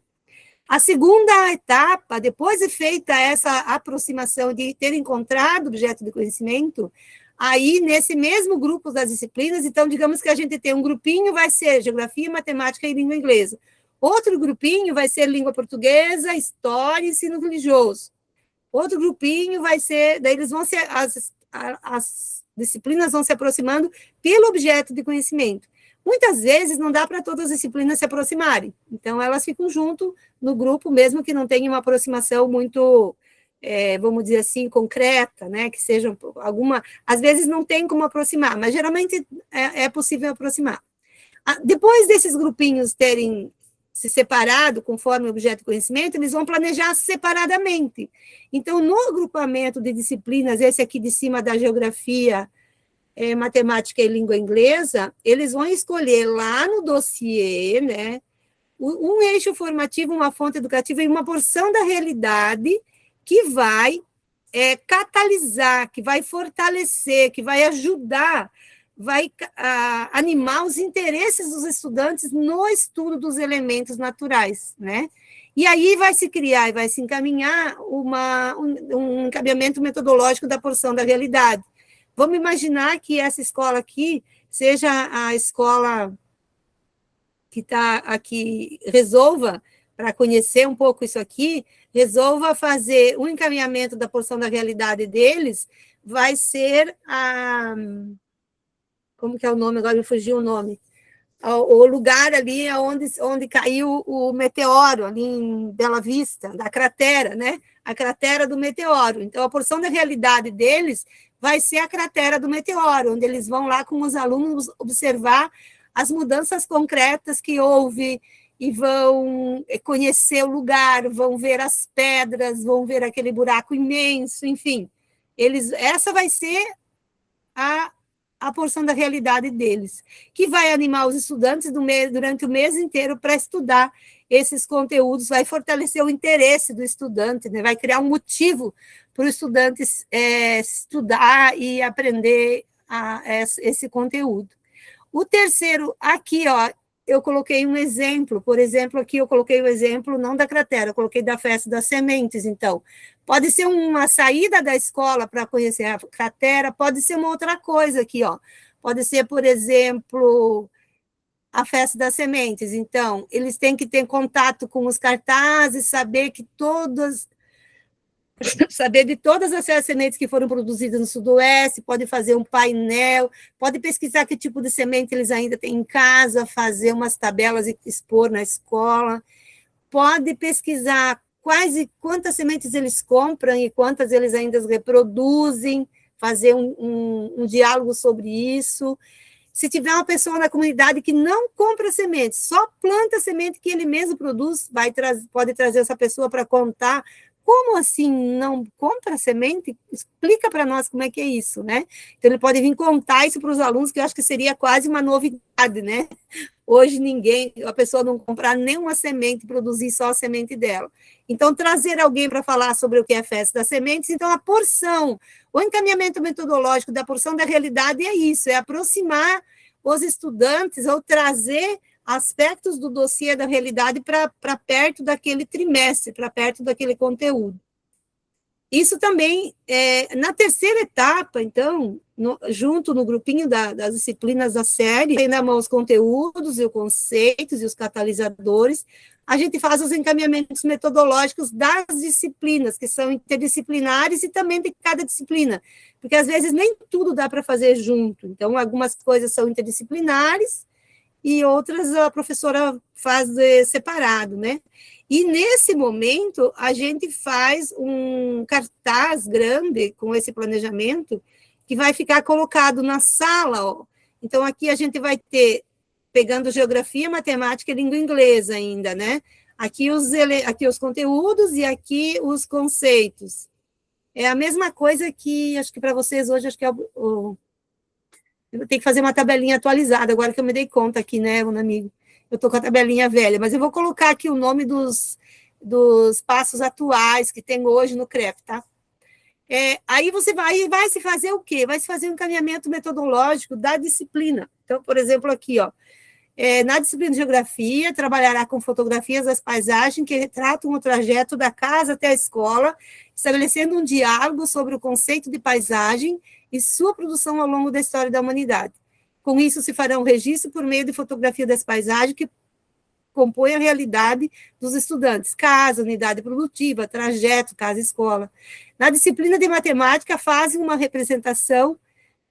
A segunda etapa, depois de feita essa aproximação de ter encontrado o objeto de conhecimento, aí, nesse mesmo grupo das disciplinas, então, digamos que a gente tem um grupinho, vai ser geografia, matemática e língua inglesa. Outro grupinho vai ser língua portuguesa, história e ensino religioso. Outro grupinho vai ser, daí eles vão as disciplinas vão se aproximando pelo objeto de conhecimento. Muitas vezes não dá para todas as disciplinas se aproximarem, então elas ficam junto no grupo, mesmo que não tenha uma aproximação muito, vamos dizer assim, concreta, né, que seja alguma, às vezes não tem como aproximar, mas geralmente é possível aproximar. Depois desses grupinhos terem se separado conforme o objeto de conhecimento, eles vão planejar separadamente. Então, no agrupamento de disciplinas, esse aqui de cima da geografia, matemática e língua inglesa, eles vão escolher lá no dossiê, né, um eixo formativo, uma fonte educativa e uma porção da realidade que vai catalisar, que vai fortalecer, que vai ajudar, vai animar os interesses dos estudantes no estudo dos elementos naturais, né? E aí vai se criar e vai se encaminhar um encaminhamento metodológico da porção da realidade. Vamos imaginar que essa escola aqui seja a escola que está aqui, resolva, para conhecer um pouco isso aqui, resolva fazer um encaminhamento da porção da realidade deles, vai ser como que é o nome? Agora me fugiu o nome. O lugar ali onde caiu o meteoro, ali em Bela Vista, da cratera, né? A cratera do meteoro. Então, a porção da realidade deles vai ser a cratera do meteoro, onde eles vão lá com os alunos observar as mudanças concretas que houve e vão conhecer o lugar, vão ver as pedras, vão ver aquele buraco imenso, enfim. Essa vai ser a porção da realidade deles, que vai animar os estudantes durante o mês inteiro para estudar esses conteúdos, vai fortalecer o interesse do estudante, né? Vai criar um motivo para o estudante estudar e aprender esse conteúdo. O terceiro, aqui, ó, eu coloquei um exemplo, por exemplo, aqui eu coloquei o exemplo não da cratera, eu coloquei da festa das sementes, então, pode ser uma saída da escola para conhecer a cratera, pode ser uma outra coisa aqui, ó, pode ser, por exemplo, a festa das sementes, então, eles têm que ter contato com os cartazes, saber de todas as sementes que foram produzidas no Sudoeste, pode fazer um painel, pode pesquisar que tipo de semente eles ainda têm em casa, fazer umas tabelas e expor na escola, pode pesquisar quantas sementes eles compram e quantas eles ainda reproduzem, fazer um diálogo sobre isso. Se tiver uma pessoa na comunidade que não compra semente, só planta semente que ele mesmo produz, pode trazer essa pessoa para contar. Como assim não compra semente? Explica para nós como é que é isso, né? Então, ele pode vir contar isso para os alunos, que eu acho que seria quase uma novidade, né? Hoje a pessoa não comprar nenhuma semente, produzir só a semente dela. Então, trazer alguém para falar sobre o que é a festa das sementes, então a porção, o encaminhamento metodológico da porção da realidade é isso, é aproximar os estudantes ou trazer aspectos do dossiê da realidade para perto daquele trimestre, para perto daquele conteúdo. Isso também, na terceira etapa, então, junto no grupinho das disciplinas da série, tem na mão os conteúdos e os conceitos e os catalisadores, a gente faz os encaminhamentos metodológicos das disciplinas, que são interdisciplinares e também de cada disciplina, porque às vezes nem tudo dá para fazer junto, então algumas coisas são interdisciplinares, e outras a professora faz separado, né? E, nesse momento, a gente faz um cartaz grande com esse planejamento que vai ficar colocado na sala, ó. Então, aqui a gente vai ter, pegando geografia, matemática e língua inglesa ainda, né? Aqui os conteúdos e aqui os conceitos. É a mesma coisa que, acho que para vocês hoje, acho que é eu tenho que fazer uma tabelinha atualizada, agora que eu me dei conta aqui, né, amigo? Eu estou com a tabelinha velha, mas eu vou colocar aqui o nome dos passos atuais que tem hoje no CREF, tá? Aí você vai se fazer o quê? Vai se fazer um encaminhamento metodológico da disciplina. Então, por exemplo, aqui, ó, na disciplina de geografia, trabalhará com fotografias das paisagens que retratam o trajeto da casa até a escola, estabelecendo um diálogo sobre o conceito de paisagem e sua produção ao longo da história da humanidade. Com isso, se fará um registro por meio de fotografia das paisagens compõe a realidade dos estudantes: casa, unidade produtiva, trajeto, casa, escola. Na disciplina de matemática, fazem uma representação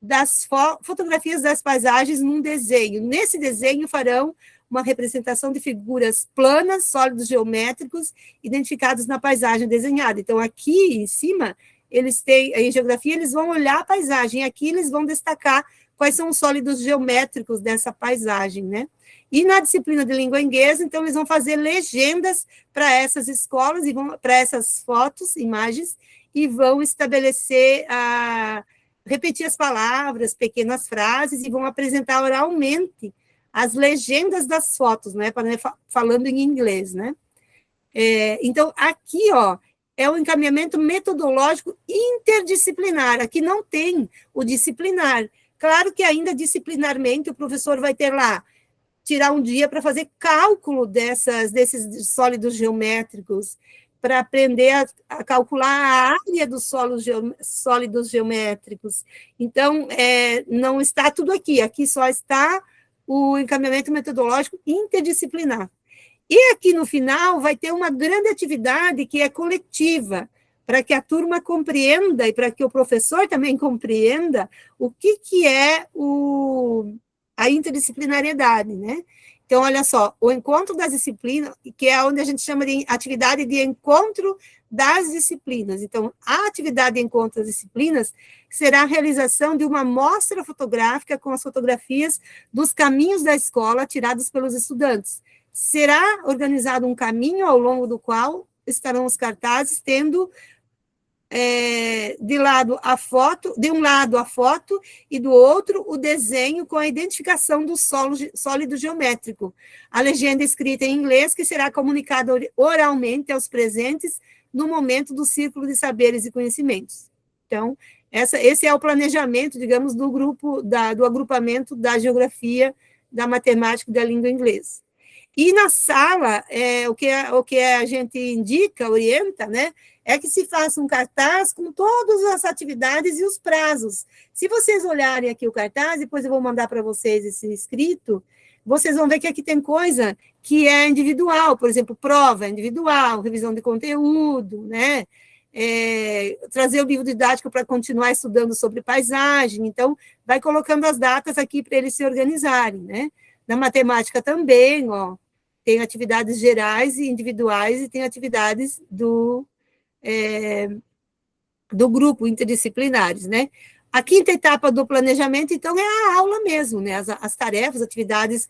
das fotografias das paisagens num desenho. Nesse desenho farão uma representação de figuras planas, sólidos geométricos, identificados na paisagem desenhada. Então, aqui em cima, eles têm, em geografia, eles vão olhar a paisagem, aqui eles vão destacar quais são os sólidos geométricos dessa paisagem, né? E na disciplina de língua inglesa, então, eles vão fazer legendas para essas escolas, e para essas fotos, imagens, e vão estabelecer, repetir as palavras, pequenas frases, e vão apresentar oralmente as legendas das fotos, né, falando em inglês, né? Então, aqui, ó, é o encaminhamento metodológico interdisciplinar. Aqui não tem o disciplinar. Claro que ainda disciplinarmente o professor vai ter lá, tirar um dia para fazer cálculo desses sólidos geométricos, para aprender a calcular a área dos sólidos geométricos. Então, não está tudo aqui só está o encaminhamento metodológico interdisciplinar. E aqui no final vai ter uma grande atividade que é coletiva, para que a turma compreenda e para que o professor também compreenda o que é a interdisciplinariedade, né? Então, olha só, o encontro das disciplinas, que é onde a gente chama de atividade de encontro das disciplinas. Então, a atividade de encontro das disciplinas será a realização de uma mostra fotográfica com as fotografias dos caminhos da escola tirados pelos estudantes. Será organizado um caminho ao longo do qual estarão os cartazes, tendo de um lado a foto e do outro o desenho com a identificação do sólido geométrico. A legenda escrita em inglês, que será comunicada oralmente aos presentes no momento do círculo de saberes e conhecimentos. Então, esse é o planejamento, digamos, do grupo, do agrupamento da geografia, da matemática e da língua inglesa. E na sala, o que a gente indica, orienta, né, é que se faça um cartaz com todas as atividades e os prazos. Se vocês olharem aqui o cartaz, depois eu vou mandar para vocês esse escrito, vocês vão ver que aqui tem coisa que é individual, por exemplo, prova individual, revisão de conteúdo, né, trazer o livro didático para continuar estudando sobre paisagem. Então, vai colocando as datas aqui para eles se organizarem, né. Na matemática também, ó, tem atividades gerais e individuais, e tem atividades do grupo interdisciplinares, né? A quinta etapa do planejamento, então, é a aula mesmo, né? As tarefas, atividades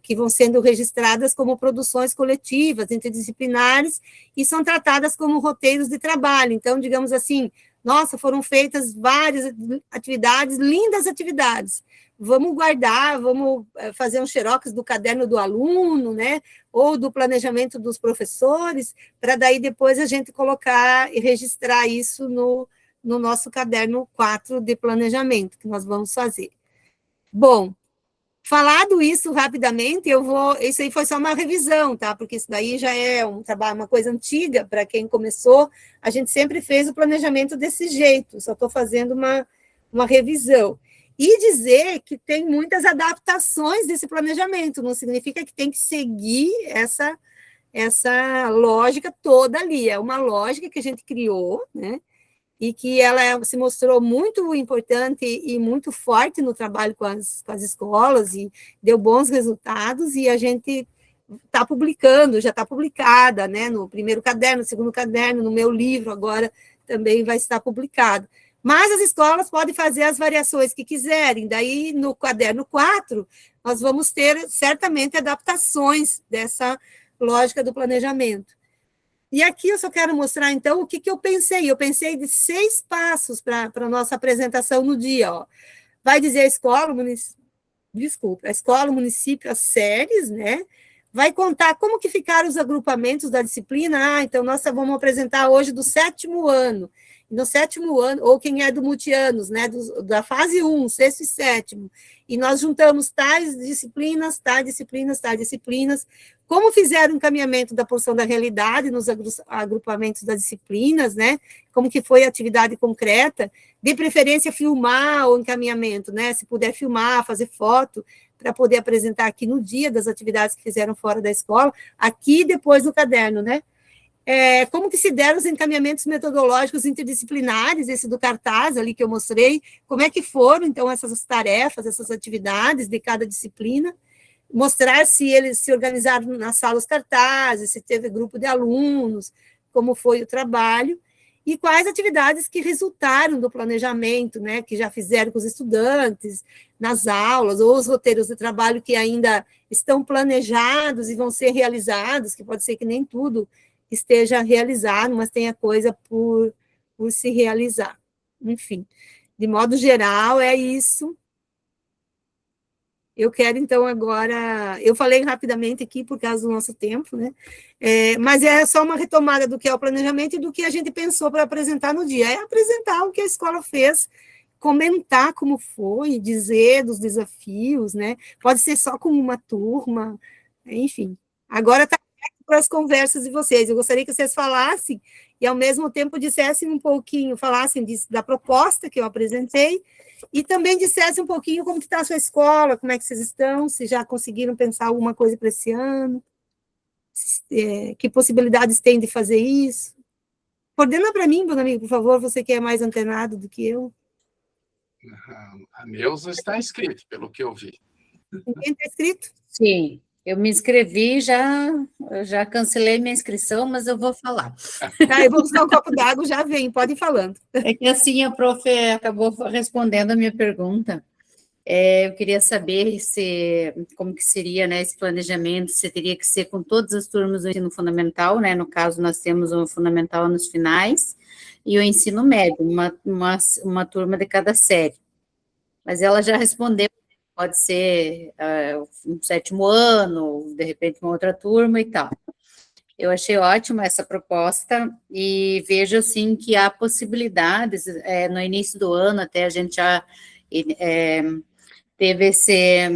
que vão sendo registradas como produções coletivas, interdisciplinares, e são tratadas como roteiros de trabalho. Então, digamos assim, nossa, foram feitas várias atividades, lindas atividades. Vamos guardar, vamos fazer um xerox do caderno do aluno, né? Ou do planejamento dos professores, para daí depois a gente colocar e registrar isso no nosso caderno 4 de planejamento, que nós vamos fazer. Bom, falado isso rapidamente, isso aí foi só uma revisão, tá? Porque isso daí já é um trabalho, uma coisa antiga, para quem começou, a gente sempre fez o planejamento desse jeito, só estou fazendo uma revisão. E dizer que tem muitas adaptações desse planejamento, não significa que tem que seguir essa lógica toda ali, é uma lógica que a gente criou, né? E que ela se mostrou muito importante e muito forte no trabalho com as escolas, e deu bons resultados, e a gente está publicando, já está publicada, né, no primeiro caderno, no segundo caderno, no meu livro agora também vai estar publicado. Mas as escolas podem fazer as variações que quiserem, daí no caderno 4, nós vamos ter certamente adaptações dessa lógica do planejamento. E aqui eu só quero mostrar, então, o que eu pensei. Eu pensei de 6 passos para a nossa apresentação no dia. Ó. Vai dizer a escola, a escola, o município, as séries, né? Vai contar como que ficaram os agrupamentos da disciplina. Então, nós vamos apresentar hoje do 7º ano. No 7º ano, ou quem é do multianos, né, da fase 1, 6º e 7º, e nós juntamos tais disciplinas, como fizeram o encaminhamento da porção da realidade nos agrupamentos das disciplinas, né, como que foi a atividade concreta, de preferência filmar o encaminhamento, né, se puder filmar, fazer foto, para poder apresentar aqui no dia das atividades que fizeram fora da escola, aqui e depois no caderno, né, como que se deram os encaminhamentos metodológicos interdisciplinares, esse do cartaz ali que eu mostrei, como é que foram, então, essas tarefas, essas atividades de cada disciplina, mostrar se eles se organizaram nas salas cartazes, se teve grupo de alunos, como foi o trabalho, e quais atividades que resultaram do planejamento, né, que já fizeram com os estudantes, nas aulas, ou os roteiros de trabalho que ainda estão planejados e vão ser realizados, que pode ser que nem tudo esteja realizado, mas tenha coisa por se realizar. Enfim, de modo geral, é isso. Eu quero, então, agora... Eu falei rapidamente aqui por causa do nosso tempo, né? Mas é só uma retomada do que é o planejamento e do que a gente pensou para apresentar no dia. É apresentar o que a escola fez, comentar como foi, dizer dos desafios, né? Pode ser só com uma turma, enfim. Agora está para as conversas de vocês. Eu gostaria que vocês falassem e, ao mesmo tempo, dissessem um pouquinho, falassem da proposta que eu apresentei e também dissessem um pouquinho como está a sua escola, como é que vocês estão, se já conseguiram pensar alguma coisa para esse ano, que possibilidades tem de fazer isso. Coordena para mim, meu amigo, por favor, você que é mais antenado do que eu. A Neuza está inscrita, pelo que eu vi. Ninguém está inscrito? Sim, eu me inscrevi, já cancelei minha inscrição, mas eu vou falar. Tá, eu vou buscar um copo d'água, já vem, pode ir falando. É que assim a prof acabou respondendo a minha pergunta. Eu queria saber como que seria, né, esse planejamento, se teria que ser com todas as turmas do ensino fundamental, né, no caso nós temos o fundamental nos finais, e o ensino médio, uma turma de cada série. Mas ela já respondeu, pode ser um 7º ano, de repente uma outra turma e tal. Eu achei ótima essa proposta e vejo, assim, que há possibilidades, no início do ano até a gente já teve essa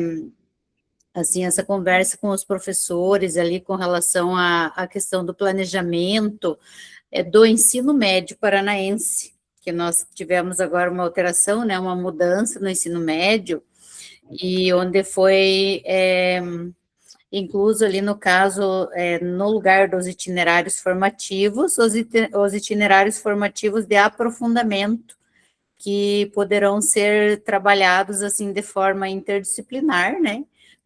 conversa com os professores ali com relação à questão do planejamento do ensino médio paranaense, que nós tivemos agora uma alteração, né, uma mudança no ensino médio, e onde foi incluso ali, no caso, no lugar dos itinerários formativos, os itinerários formativos de aprofundamento, que poderão ser trabalhados, assim, de forma interdisciplinar, né,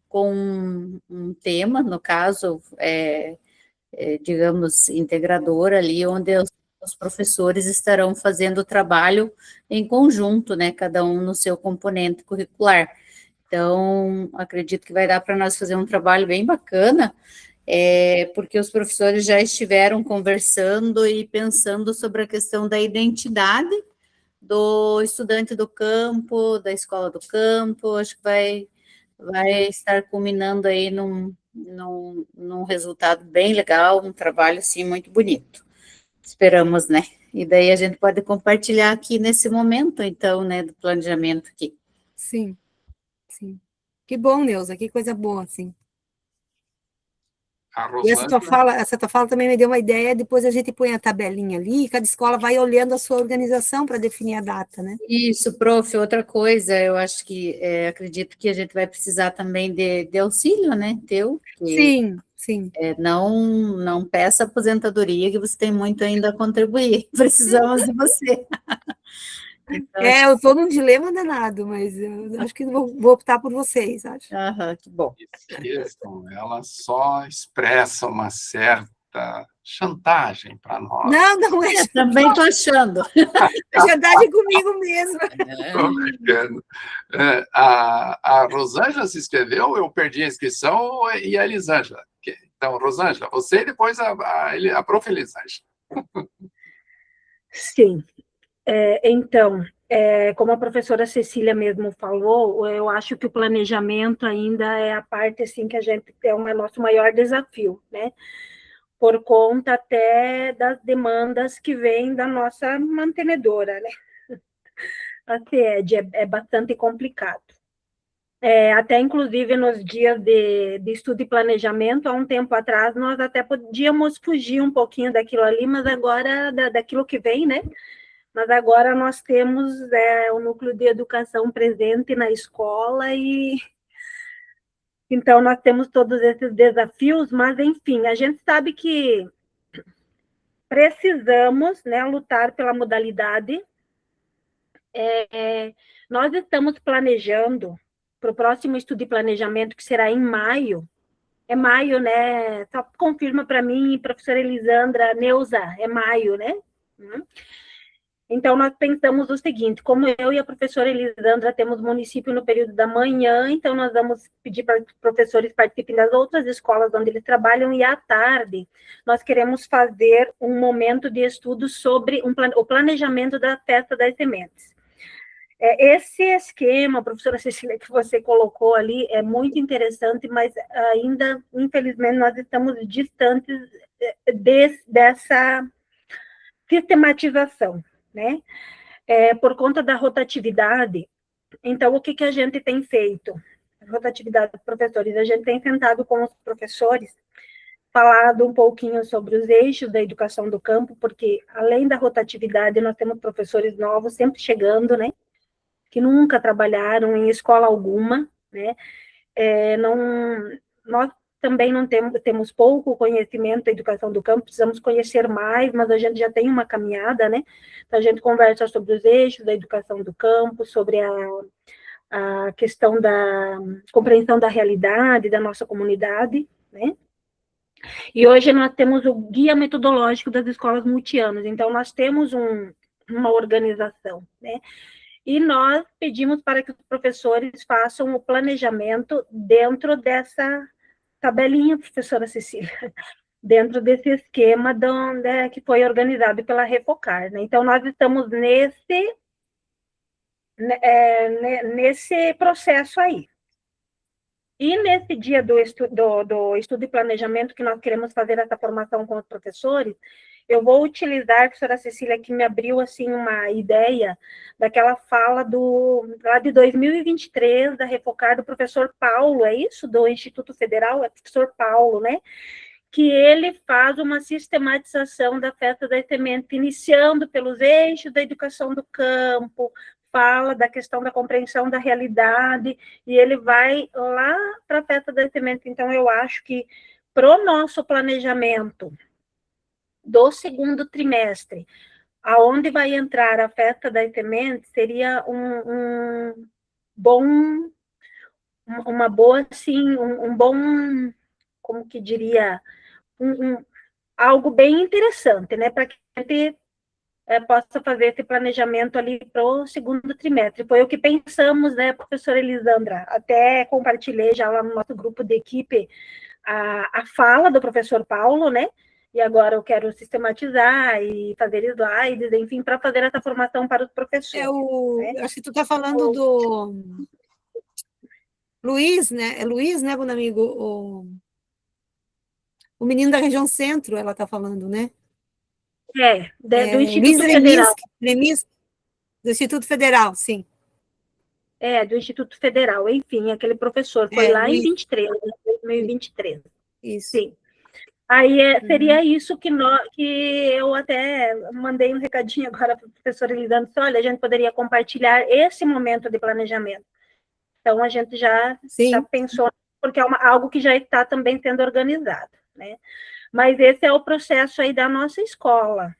com um tema, no caso, digamos, integrador ali, onde os professores estarão fazendo o trabalho em conjunto, né, cada um no seu componente curricular. Então, acredito que vai dar para nós fazer um trabalho bem bacana, porque os professores já estiveram conversando e pensando sobre a questão da identidade do estudante do campo, da escola do campo. Acho que vai estar culminando aí num resultado bem legal, um trabalho, assim, muito bonito. Esperamos, né? E daí a gente pode compartilhar aqui nesse momento, então, né, do planejamento aqui. Sim, sim. Que bom, Neuza, que coisa boa, assim. E essa tua fala também me deu uma ideia, depois a gente põe a tabelinha ali, e cada escola vai olhando a sua organização para definir a data, né? Isso, prof, outra coisa, eu acho que, acredito que a gente vai precisar também de auxílio, né, teu? Sim, sim. Não peça aposentadoria, que você tem muito ainda a contribuir, precisamos de você. Então, eu estou num dilema danado, mas eu acho que vou optar por vocês, acho. Que bom. Ela só expressa uma certa chantagem para nós. Não é. Também estou achando. É chantagem comigo mesmo. Estou brincando. A Rosângela se inscreveu, eu perdi a inscrição, e a Elisângela. Então, Rosângela, você e depois a prof. Elisângela. Sim. Então, como a professora Cecília mesmo falou, eu acho que o planejamento ainda é a parte, assim, que a gente é o nosso maior desafio, né? por conta até das demandas que vêm da nossa mantenedora, né? A CIED é bastante complicado. Até, inclusive, nos dias de estudo e planejamento, há um tempo atrás, nós até podíamos fugir um pouquinho daquilo ali, mas agora, daquilo que vem, né? Mas agora nós temos o núcleo de educação presente na escola e... Então, nós temos todos esses desafios, mas, enfim, a gente sabe que precisamos, né, lutar pela modalidade. Nós estamos planejando para o próximo estudo de planejamento, que será em maio. É maio, né? Só confirma para mim, professora Elisandra, Neuza, é maio, né? Então, nós pensamos o seguinte, como eu e a professora Elisandra temos município no período da manhã, então nós vamos pedir para os professores participem das outras escolas onde eles trabalham, e à tarde nós queremos fazer um momento de estudo sobre o planejamento da festa das sementes. Esse esquema, professora Cecília, que você colocou ali, é muito interessante, mas ainda, infelizmente, nós estamos distantes dessa sistematização, né? Por conta da rotatividade. Então, o que a gente tem feito? Rotatividade dos professores. A gente tem sentado com os professores, falado um pouquinho sobre os eixos da educação do campo, porque, além da rotatividade, nós temos professores novos sempre chegando, né? Que nunca trabalharam em escola alguma, né? Nós também não temos pouco conhecimento da educação do campo, precisamos conhecer mais, mas a gente já tem uma caminhada, né? Então, a gente conversa sobre os eixos da educação do campo, sobre a questão da compreensão da realidade da nossa comunidade, né? E hoje nós temos o guia metodológico das escolas multianos, então nós temos uma organização, né? E nós pedimos para que os professores façam o planejamento dentro dessa tabelinha, professora Cecília, dentro desse esquema que foi organizado pela Refocar, né? Então, nós estamos nesse processo aí. E nesse dia do estudo e planejamento, que nós queremos fazer essa formação com os professores, eu vou utilizar, a professora Cecília, que me abriu, assim, uma ideia daquela fala lá de 2023, da Refocar, do professor Paulo, é isso? Do Instituto Federal, é professor Paulo, né? Que ele faz uma sistematização da festa das sementes, iniciando pelos eixos da educação do campo, fala da questão da compreensão da realidade, e ele vai lá para a festa das sementes. Então, eu acho que, para o nosso planejamento do segundo trimestre, aonde vai entrar a festa das sementes, seria uma boa, assim, um bom, como que diria, algo bem interessante, né, para que a gente possa fazer esse planejamento ali para o segundo trimestre. Foi o que pensamos, né, professora Elisandra? Até compartilhei já lá no nosso grupo de equipe a fala do professor Paulo, né? E agora eu quero sistematizar e fazer slides, enfim, para fazer essa formação para os professores. Né? Acho que tu está falando do Luiz, né? É Luiz, né, bom amigo? O menino da região centro, ela está falando, né? Do Instituto Federal. Lemis, do Instituto Federal, sim. Do Instituto Federal, enfim, aquele professor, foi lá em 2023. Isso. Sim. Aí seria isso que eu até mandei um recadinho agora para a professora Elisandra, olha, a gente poderia compartilhar esse momento de planejamento. Então, a gente já pensou, porque é algo que já está também sendo organizado, né? Mas esse é o processo aí da nossa escola,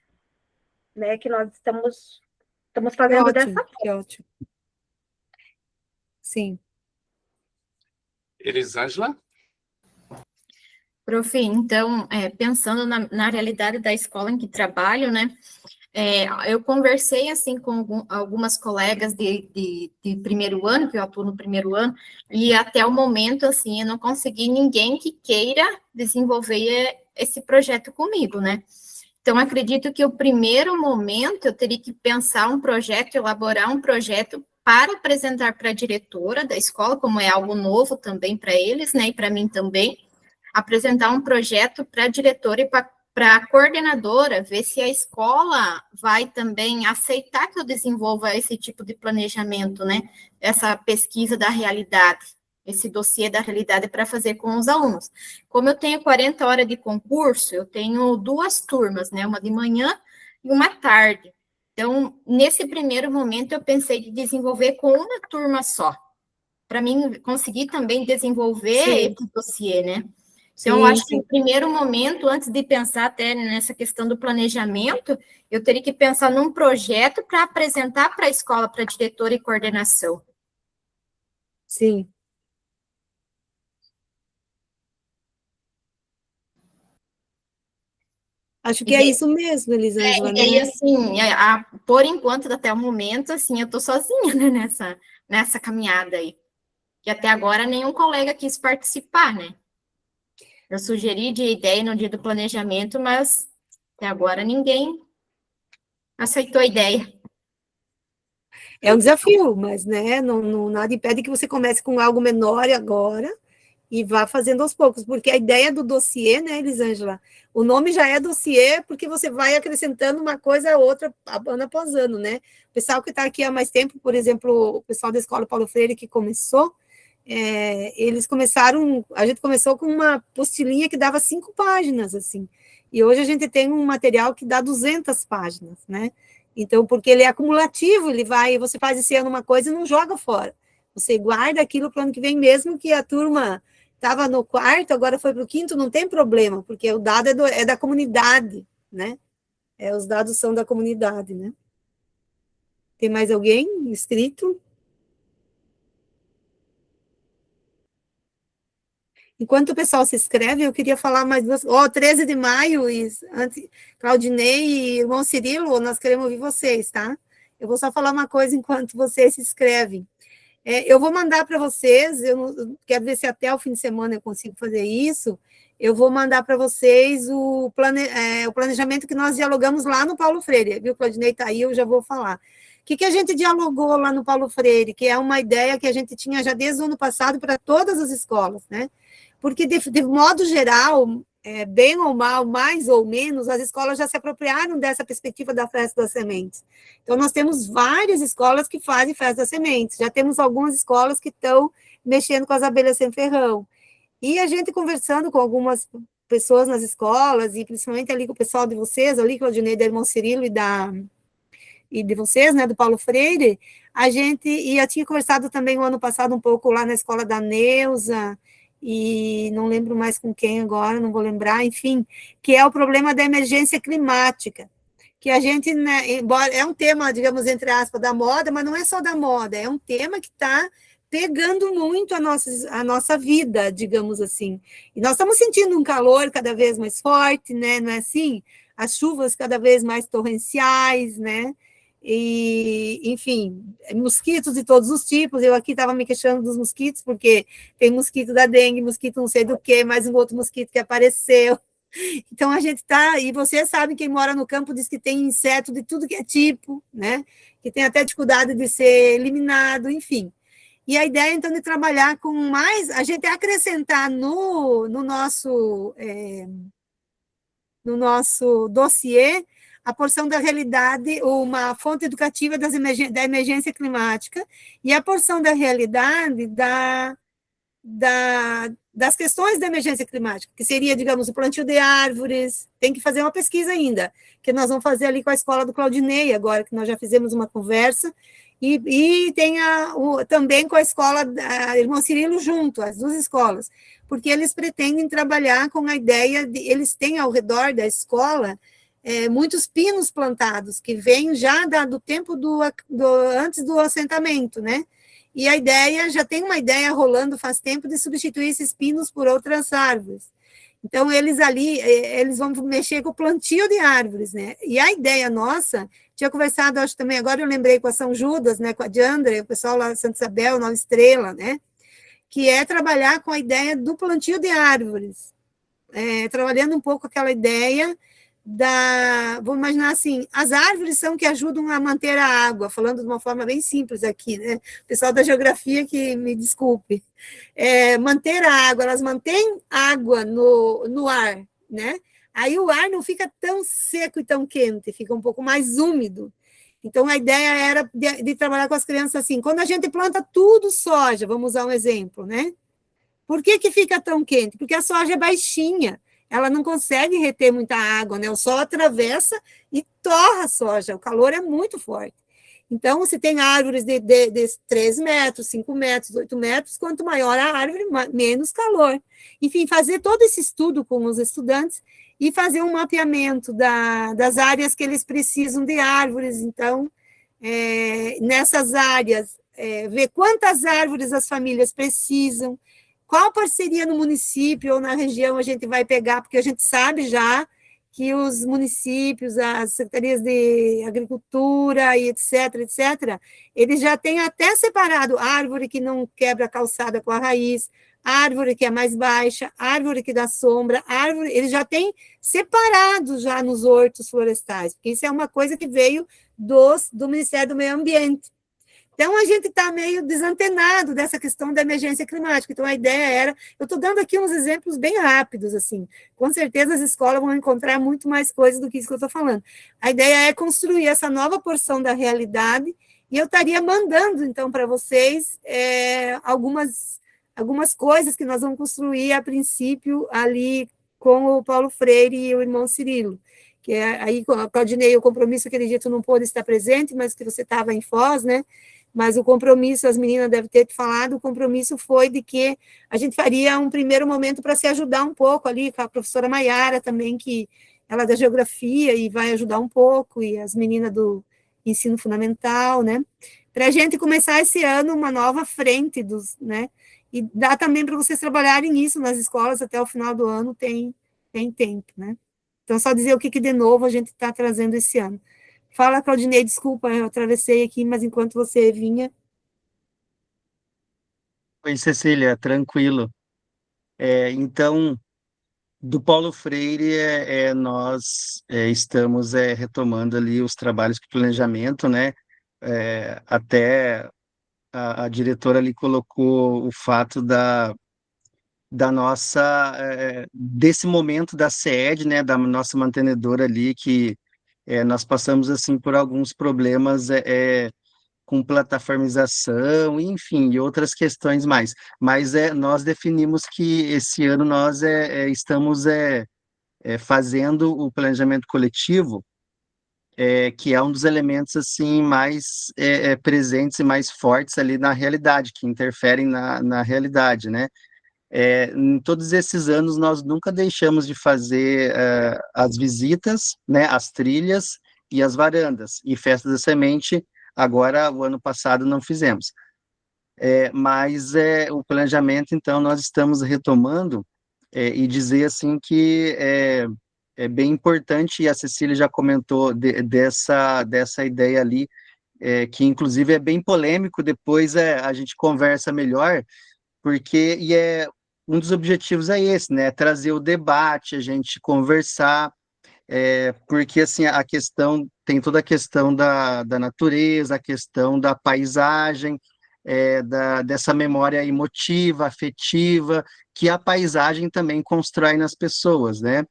né, que nós estamos fazendo dessa forma. Que ótimo. Sim. Elisângela? Prof, então, pensando na realidade da escola em que trabalho, né, eu conversei, assim, com algumas colegas de primeiro ano, que eu atuo no primeiro ano, e até o momento, assim, eu não consegui ninguém que queira desenvolver esse projeto comigo, né. Então, acredito que o primeiro momento eu teria que pensar um projeto, elaborar um projeto para apresentar para a diretora da escola, como é algo novo também para eles, né, e para mim também, apresentar um projeto para a diretora e para a coordenadora, ver se a escola vai também aceitar que eu desenvolva esse tipo de planejamento, né? Essa pesquisa da realidade, esse dossiê da realidade para fazer com os alunos. Como eu tenho 40 horas de concurso, eu tenho 2 turmas, né? Uma de manhã e uma tarde. Então, nesse primeiro momento, eu pensei de desenvolver com uma turma só, para mim conseguir também desenvolver esse dossiê, né? Então, eu acho que no primeiro momento, antes de pensar até nessa questão do planejamento, eu teria que pensar num projeto para apresentar para a escola, para a diretora e coordenação. Sim. Acho que é isso mesmo, Elisângela, E né? aí, assim, por enquanto, até o momento, assim, eu estou sozinha, né, nessa caminhada aí. Que até agora nenhum colega quis participar, né? Eu sugeri de ideia no dia do planejamento, mas até agora ninguém aceitou a ideia. É um desafio, mas, né, nada impede que você comece com algo menor agora e vá fazendo aos poucos, porque a ideia do dossiê, né, Elisângela, o nome já é dossiê porque você vai acrescentando uma coisa a outra, ano após ano, né? O pessoal que está aqui há mais tempo, por exemplo, o pessoal da Escola Paulo Freire que começou, eles começaram, a gente começou com uma postilinha que dava 5 páginas, assim, e hoje a gente tem um material que dá 200 páginas, né? Então, porque ele é acumulativo, você faz esse ano uma coisa e não joga fora. Você guarda aquilo para o ano que vem, mesmo que a turma estava no 4º, agora foi para o 5º, não tem problema, porque o dado é da comunidade, né? Os dados são da comunidade, né? Tem mais alguém inscrito? Enquanto o pessoal se inscreve, eu queria falar mais 13 de maio, Claudinei e irmão Cirilo, nós queremos ouvir vocês, tá? Eu vou só falar uma coisa enquanto vocês se inscrevem. Eu vou mandar para vocês, eu quero ver se até o fim de semana eu consigo fazer isso, eu vou mandar para vocês o planejamento que nós dialogamos lá no Paulo Freire, viu, Claudinei está aí, eu já vou falar. O que a gente dialogou lá no Paulo Freire, que é uma ideia que a gente tinha já desde o ano passado para todas as escolas, né? Porque, de modo geral, bem ou mal, mais ou menos, as escolas já se apropriaram dessa perspectiva da festa das sementes. Então, nós temos várias escolas que fazem festa das sementes, já temos algumas escolas que estão mexendo com as abelhas sem ferrão. E a gente conversando com algumas pessoas nas escolas, e principalmente ali com o pessoal de vocês, ali, que é o Dinei, da Irmão Cirilo e de vocês, né, do Paulo Freire, eu tinha conversado também o ano passado um pouco lá na escola da Neuza, e não lembro mais com quem agora, não vou lembrar, enfim, que é o problema da emergência climática, que a gente, né, embora é um tema, digamos, entre aspas, da moda, mas não é só da moda, é um tema que está pegando muito a nossa vida, digamos assim. E nós estamos sentindo um calor cada vez mais forte, né, não é assim? As chuvas cada vez mais torrenciais, né? E, enfim, mosquitos de todos os tipos. Eu aqui estava me queixando dos mosquitos, porque tem mosquito da dengue, mosquito não sei do que, mais um outro mosquito que apareceu. Então, a gente está, e vocês sabem, quem mora no campo diz que tem inseto de tudo que é tipo, né? Que tem até dificuldade de ser eliminado, enfim. E a ideia, então, de trabalhar com mais, a gente acrescentar no nosso dossiê a porção da realidade, uma fonte educativa da emergência climática, e a porção da realidade das questões da emergência climática, que seria, digamos, o plantio de árvores, tem que fazer uma pesquisa ainda, que nós vamos fazer ali com a escola do Claudinei, agora que nós já fizemos uma conversa, e tem também com a escola da Irmão Cirilo junto, as 2 escolas, porque eles pretendem trabalhar com a ideia eles têm ao redor da escola muitos pinos plantados, que vêm já do tempo antes do assentamento, né? E a ideia, já tem uma ideia rolando faz tempo de substituir esses pinos por outras árvores. Então, eles vão mexer com o plantio de árvores, né? E a ideia nossa, tinha conversado, acho também, agora eu lembrei com a São Judas, né, com a Diandra, o pessoal lá de Santa Isabel, Nova Estrela, né? Que é trabalhar com a ideia do plantio de árvores. Trabalhando um pouco aquela ideia vamos imaginar assim, as árvores são que ajudam a manter a água, falando de uma forma bem simples aqui, né? O pessoal da geografia que me desculpe. Manter a água, elas mantêm água no ar, né? Aí o ar não fica tão seco e tão quente, fica um pouco mais úmido. Então, a ideia era de trabalhar com as crianças assim, quando a gente planta tudo soja, vamos usar um exemplo, né? Por que fica tão quente? Porque a soja é baixinha, ela não consegue reter muita água, né? O sol atravessa e torra a soja, o calor é muito forte. Então, se tem árvores de 3 metros, 5 metros, 8 metros, quanto maior a árvore, menos calor. Enfim, fazer todo esse estudo com os estudantes e fazer um mapeamento das áreas que eles precisam de árvores. Então, nessas áreas, ver quantas árvores as famílias precisam, qual parceria no município ou na região a gente vai pegar, porque a gente sabe já que os municípios, as secretarias de agricultura e etc., eles já têm até separado árvore que não quebra a calçada com a raiz, árvore que é mais baixa, árvore que dá sombra, eles já têm separado já nos hortos florestais, porque isso é uma coisa que veio do Ministério do Meio Ambiente. Então, a gente está meio desantenado dessa questão da emergência climática. Então, a ideia era... Eu estou dando aqui uns exemplos bem rápidos, assim. Com certeza, as escolas vão encontrar muito mais coisas do que isso que eu estou falando. A ideia é construir essa nova porção da realidade, e eu estaria mandando, então, para vocês algumas coisas que nós vamos construir, a princípio, ali com o Paulo Freire e o irmão Cirilo. Que aí, Claudinei, o compromisso, aquele dia tu não pôde estar presente, mas que você estava em Foz, né? Mas o compromisso, as meninas devem ter te falado, o compromisso foi de que a gente faria um primeiro momento para se ajudar um pouco ali, com a professora Maiara também, que ela é da geografia e vai ajudar um pouco, e as meninas do ensino fundamental, né? Para a gente começar esse ano uma nova frente, né? E dá também para vocês trabalharem nisso nas escolas até o final do ano, tem tempo, né? Então, só dizer o que de novo a gente está trazendo esse ano. Fala, Claudinei, desculpa, eu atravessei aqui, mas enquanto você vinha... Oi, Cecília, tranquilo. Então, do Paulo Freire, nós estamos retomando ali os trabalhos de planejamento, né? Até a diretora ali colocou o fato desse momento da SED, né? Da nossa mantenedora ali, que nós passamos assim por alguns problemas com plataformização, enfim, e outras questões mais. Mas nós definimos que esse ano nós estamos fazendo o planejamento coletivo, que é um dos elementos assim mais presentes e mais fortes ali na realidade, que interferem na realidade, né? Em todos esses anos, nós nunca deixamos de fazer as visitas, né, as trilhas e as varandas, e Festa da Semente, agora, o ano passado, não fizemos. Mas o planejamento, então, nós estamos retomando, e dizer, assim, que é bem importante, e a Cecília já comentou dessa ideia ali, que, inclusive, é bem polêmico, depois a gente conversa melhor, porque um dos objetivos é esse, né? Trazer o debate, a gente conversar, porque assim tem toda a questão da natureza, a questão da paisagem, dessa memória emotiva, afetiva, que a paisagem também constrói nas pessoas, né?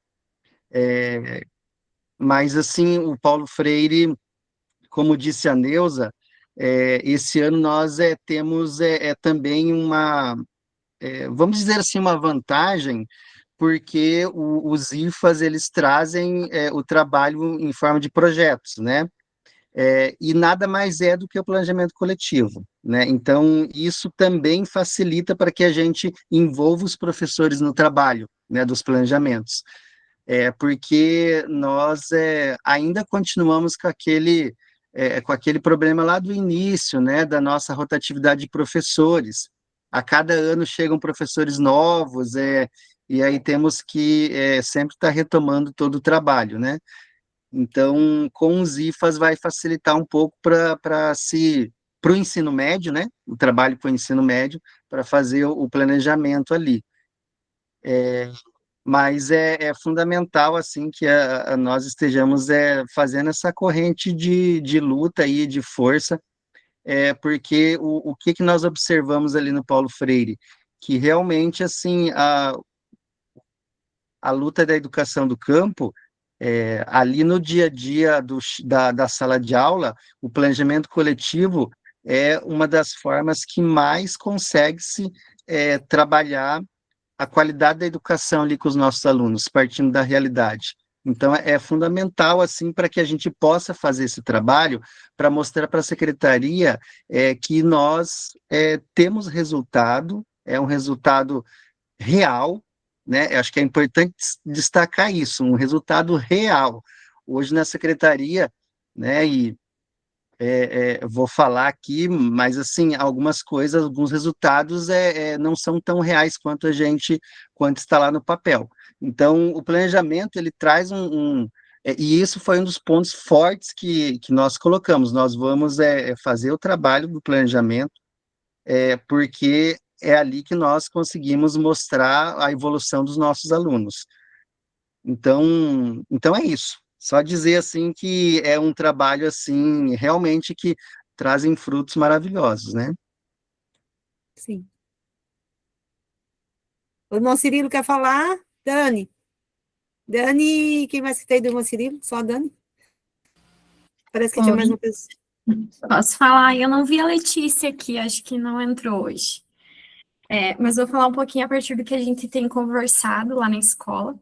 Mas assim, o Paulo Freire, como disse a Neuza, esse ano nós temos também vamos dizer assim, uma vantagem, porque os IFAs, eles trazem o trabalho em forma de projetos, né? E nada mais é do que o planejamento coletivo, né? Então, isso também facilita para que a gente envolva os professores no trabalho, né, dos planejamentos. Porque nós ainda continuamos com aquele problema lá do início, né, da nossa rotatividade de professores. A cada ano chegam professores novos, e aí temos que sempre estar retomando todo o trabalho, né? Então, com os IFAs vai facilitar um pouco para o ensino médio, né? O trabalho com o ensino médio, para fazer o planejamento ali. mas é fundamental, assim, que nós estejamos fazendo essa corrente de luta aí, de força, porque o que que nós observamos ali no Paulo Freire? Que realmente, assim, a luta da educação do campo, ali no dia a dia da sala de aula, o planejamento coletivo é uma das formas que mais consegue-se trabalhar a qualidade da educação ali com os nossos alunos, partindo da realidade. Então, é fundamental, assim, para que a gente possa fazer esse trabalho, para mostrar para a secretaria que nós temos resultado, é um resultado real, né? Eu acho que é importante destacar isso, um resultado real. Hoje na secretaria, né, e eu vou falar aqui, mas assim, algumas coisas, alguns resultados não são tão reais quanto está lá no papel. Então, o planejamento, ele traz e isso foi um dos pontos fortes que nós colocamos. Nós vamos fazer o trabalho do planejamento, porque é ali que nós conseguimos mostrar a evolução dos nossos alunos. Então é isso. Só dizer assim que é um trabalho assim realmente que trazem frutos maravilhosos, né? Sim. O irmão Cirilo quer falar? Dani. Dani, quem mais que tem do irmão Cirilo? Só a Dani? Parece que tinha mais uma pessoa. Posso falar? Eu não vi a Letícia aqui, acho que não entrou hoje. Mas vou falar um pouquinho a partir do que a gente tem conversado lá na escola,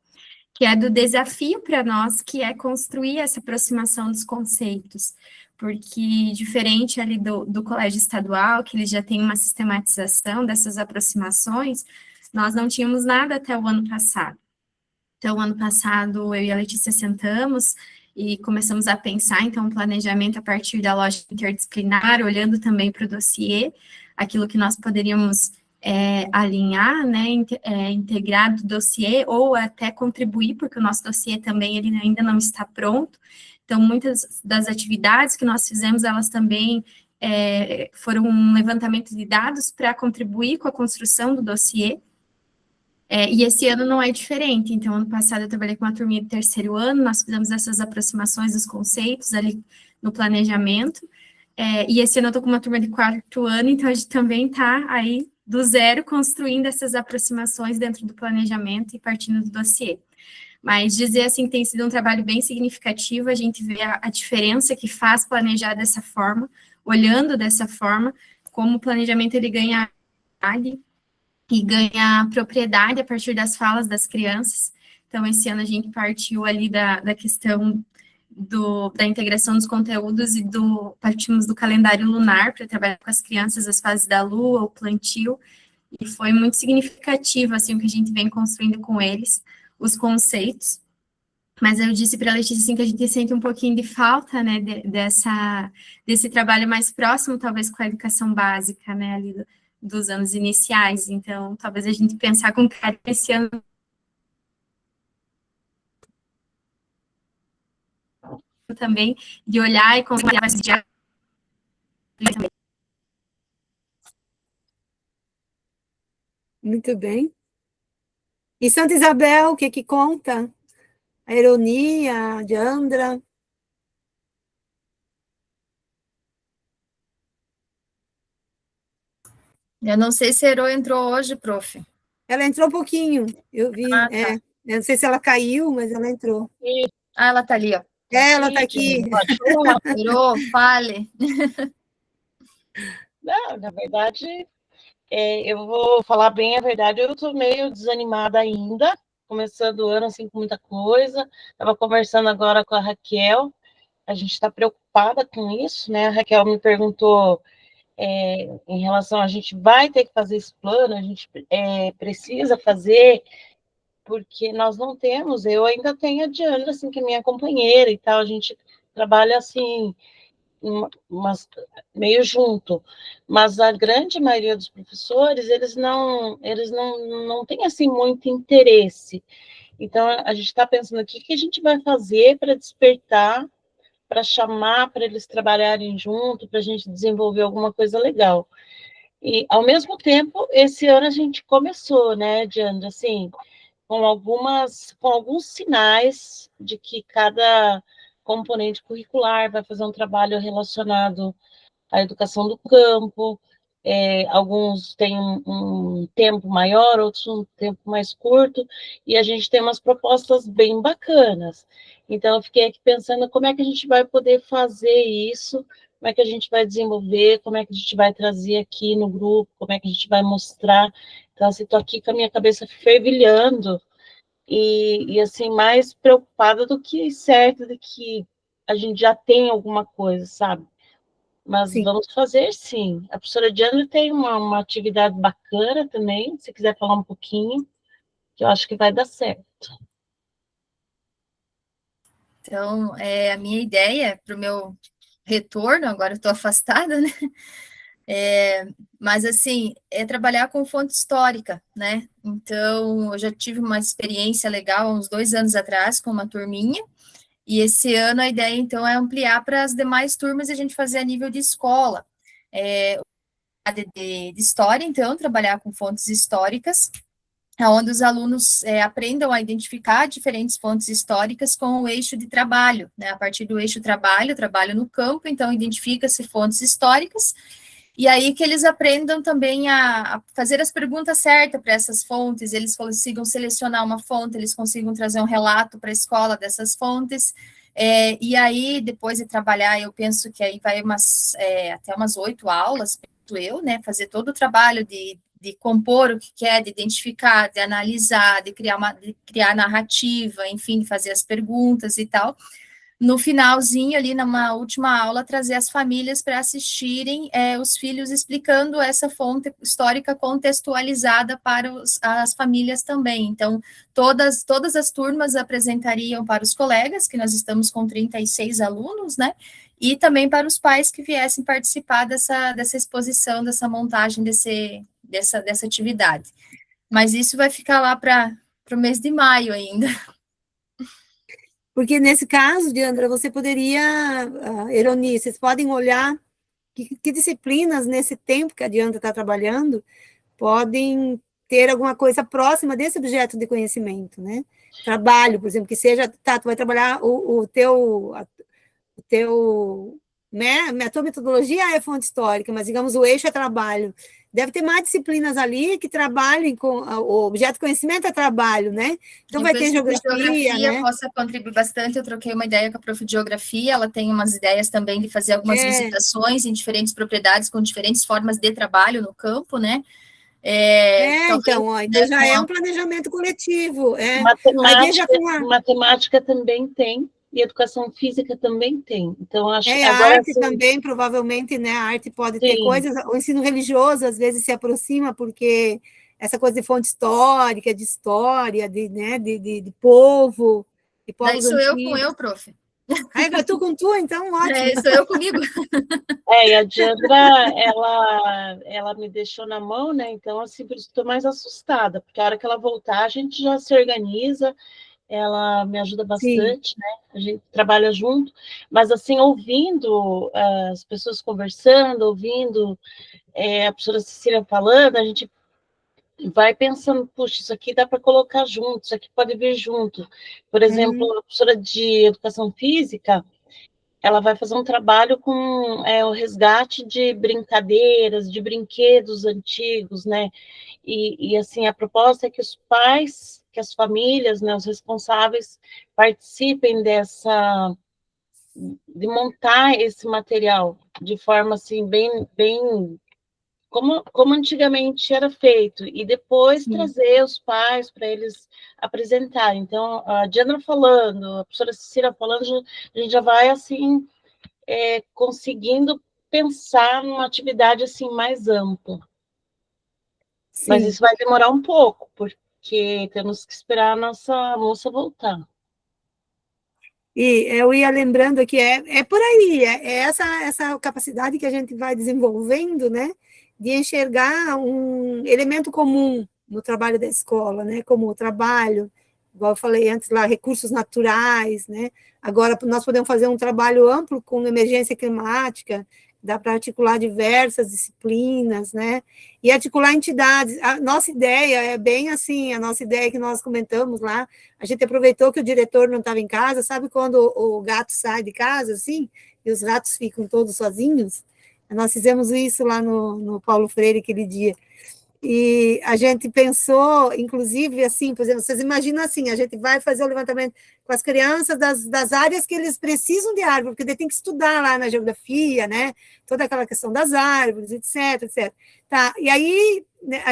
que é do desafio para nós, que é construir essa aproximação dos conceitos, porque diferente ali do colégio estadual, que eles já têm uma sistematização dessas aproximações, nós não tínhamos nada até o ano passado. Então, ano passado, eu e a Letícia sentamos e começamos a pensar, então, um planejamento a partir da lógica interdisciplinar, olhando também para o dossiê, aquilo que nós poderíamos alinhar, né, integrar do dossiê, ou até contribuir, porque o nosso dossiê também ele ainda não está pronto. Então, muitas das atividades que nós fizemos, elas também foram um levantamento de dados para contribuir com a construção do dossiê. E esse ano não é diferente. Então, ano passado eu trabalhei com uma turminha de terceiro ano, nós fizemos essas aproximações dos conceitos ali no planejamento, e esse ano eu estou com uma turma de quarto ano, então a gente também está aí do zero construindo essas aproximações dentro do planejamento e partindo do dossiê. Mas dizer assim que tem sido um trabalho bem significativo, a gente vê a diferença que faz planejar dessa forma, olhando dessa forma, como o planejamento ele ganha e ganha propriedade a partir das falas das crianças. Então, esse ano a gente partiu ali da questão da integração dos conteúdos e partimos do calendário lunar para trabalhar com as crianças as fases da lua, o plantio, e foi muito significativo, assim, o que a gente vem construindo com eles, os conceitos. Mas eu disse para a Letícia, assim, que a gente sente um pouquinho de falta, né, desse trabalho mais próximo, talvez, com a educação básica, né, ali dos anos iniciais. Então, talvez a gente pensar com carinho esse ano também, de olhar e considerar esse diálogo também. Muito bem. E Santa Isabel, o que conta? A Ironia, a Diandra? Eu não sei se a Ero entrou hoje, prof. Ela entrou um pouquinho, eu vi. Tá. Eu não sei se ela caiu, mas ela entrou. Ela está ali, ó. Ela está aqui. Ero, fale. Não, na verdade, eu vou falar bem a verdade, eu estou meio desanimada ainda, começando o ano assim com muita coisa. Estava conversando agora com a Raquel, a gente está preocupada com isso, né? A Raquel me perguntou em relação a gente vai ter que fazer esse plano, a gente precisa fazer, porque nós não temos, eu ainda tenho a Diana, assim, que é minha companheira e tal, a gente trabalha assim, meio junto, mas a grande maioria dos professores, eles não têm, assim, muito interesse. Então, a gente está pensando aqui, o que a gente vai fazer para despertar, para chamar, para eles trabalharem junto, para a gente desenvolver alguma coisa legal. E, ao mesmo tempo, esse ano a gente começou, né, Diana, assim, com alguns sinais de que cada componente curricular vai fazer um trabalho relacionado à educação do campo. Alguns têm um tempo maior, outros um tempo mais curto, e a gente tem umas propostas bem bacanas. Então, eu fiquei aqui pensando como é que a gente vai poder fazer isso, como é que a gente vai desenvolver, como é que a gente vai trazer aqui no grupo, como é que a gente vai mostrar. Então, assim, estou aqui com a minha cabeça fervilhando, e assim, mais preocupada do que certa de que a gente já tem alguma coisa, sabe? Mas Sim. vamos fazer, sim. A professora Diana tem uma atividade bacana também, se quiser falar um pouquinho, que eu acho que vai dar certo. Então, a minha ideia para o meu retorno, agora eu estou afastada, né? Mas, assim, é trabalhar com fonte histórica, né? Então, eu já tive uma experiência legal, uns 2 anos atrás, com uma turminha, e esse ano a ideia, então, é ampliar para as demais turmas e a gente fazer a nível de escola. De história, então, trabalhar com fontes históricas, onde os alunos aprendam a identificar diferentes fontes históricas com o eixo de trabalho, né? A partir do eixo trabalho no campo, então, identifica-se fontes históricas, e aí que eles aprendam também a fazer as perguntas certas para essas fontes, eles consigam selecionar uma fonte, eles consigam trazer um relato para a escola dessas fontes, e aí, depois de trabalhar, eu penso que aí vai até umas 8 aulas, penso eu, né, fazer todo o trabalho de compor o que quer, de identificar, de analisar, de criar narrativa, enfim, de fazer as perguntas e tal. No finalzinho, ali, numa última aula, trazer as famílias para assistirem os filhos explicando essa fonte histórica contextualizada para as famílias também. Então, todas as turmas apresentariam para os colegas, que nós estamos com 36 alunos, né? E também para os pais que viessem participar dessa exposição, dessa montagem, dessa atividade. Mas isso vai ficar lá para o mês de maio ainda. Porque nesse caso, Diandra, você poderia, Eroni, vocês podem olhar que disciplinas nesse tempo que a Diandra está trabalhando podem ter alguma coisa próxima desse objeto de conhecimento, né? Trabalho, por exemplo, que seja, tu vai trabalhar né? A tua metodologia é fonte histórica, mas, digamos, o eixo é trabalho. Deve ter mais disciplinas ali que trabalhem com o objeto de conhecimento é trabalho, né? Então, vai ter geografia, né? Possa contribuir bastante. Eu troquei uma ideia com a prof de geografia, ela tem umas ideias também de fazer algumas visitações em diferentes propriedades, com diferentes formas de trabalho no campo, né? Então já é um planejamento coletivo. Matemática também tem, e educação física também tem. Então, acho que a agora arte também, provavelmente, né? A arte pode ter coisas, o ensino religioso às vezes se aproxima, porque essa coisa de fonte histórica, de história, de povo, de povos antigos. Sou eu com eu, prof. É tu com tu, então ótimo. Sou eu comigo. E a Diandra, ela me deixou na mão, né? Então, assim, por isso estou mais assustada, porque a hora que ela voltar, a gente já se organiza. Ela me ajuda bastante, né? A gente trabalha junto, mas assim, ouvindo as pessoas conversando, ouvindo a professora Cecília falando, a gente vai pensando, puxa, isso aqui dá para colocar junto, isso aqui pode vir junto. Por exemplo, a professora de educação física, ela vai fazer um trabalho com o resgate de brincadeiras, de brinquedos antigos, né? E assim, a proposta é que os pais, que as famílias, né, os responsáveis, participem de montar esse material de forma, assim, bem como antigamente era feito, e depois trazer os pais para eles apresentarem. Então, a Diana falando, a professora Cecília falando, a gente já vai, assim, conseguindo pensar numa atividade, assim, mais ampla. Mas isso vai demorar um pouco, porque temos que esperar a nossa moça voltar. E eu ia lembrando que é por aí, essa capacidade que a gente vai desenvolvendo, né, de enxergar um elemento comum no trabalho da escola, né, como o trabalho, igual eu falei antes lá, recursos naturais, né, agora nós podemos fazer um trabalho amplo com emergência climática, dá para articular diversas disciplinas, né? E articular entidades. A nossa ideia é bem assim, a nossa ideia que nós comentamos lá, a gente aproveitou que o diretor não estava em casa, sabe quando o gato sai de casa, assim, e os ratos ficam todos sozinhos? Nós fizemos isso lá no Paulo Freire aquele dia. E a gente pensou, inclusive, assim, por exemplo, vocês imaginam assim, a gente vai fazer o levantamento com as crianças das áreas que eles precisam de árvore, porque tem que estudar lá na geografia, né, toda aquela questão das árvores, etc, etc. Tá, e aí, né,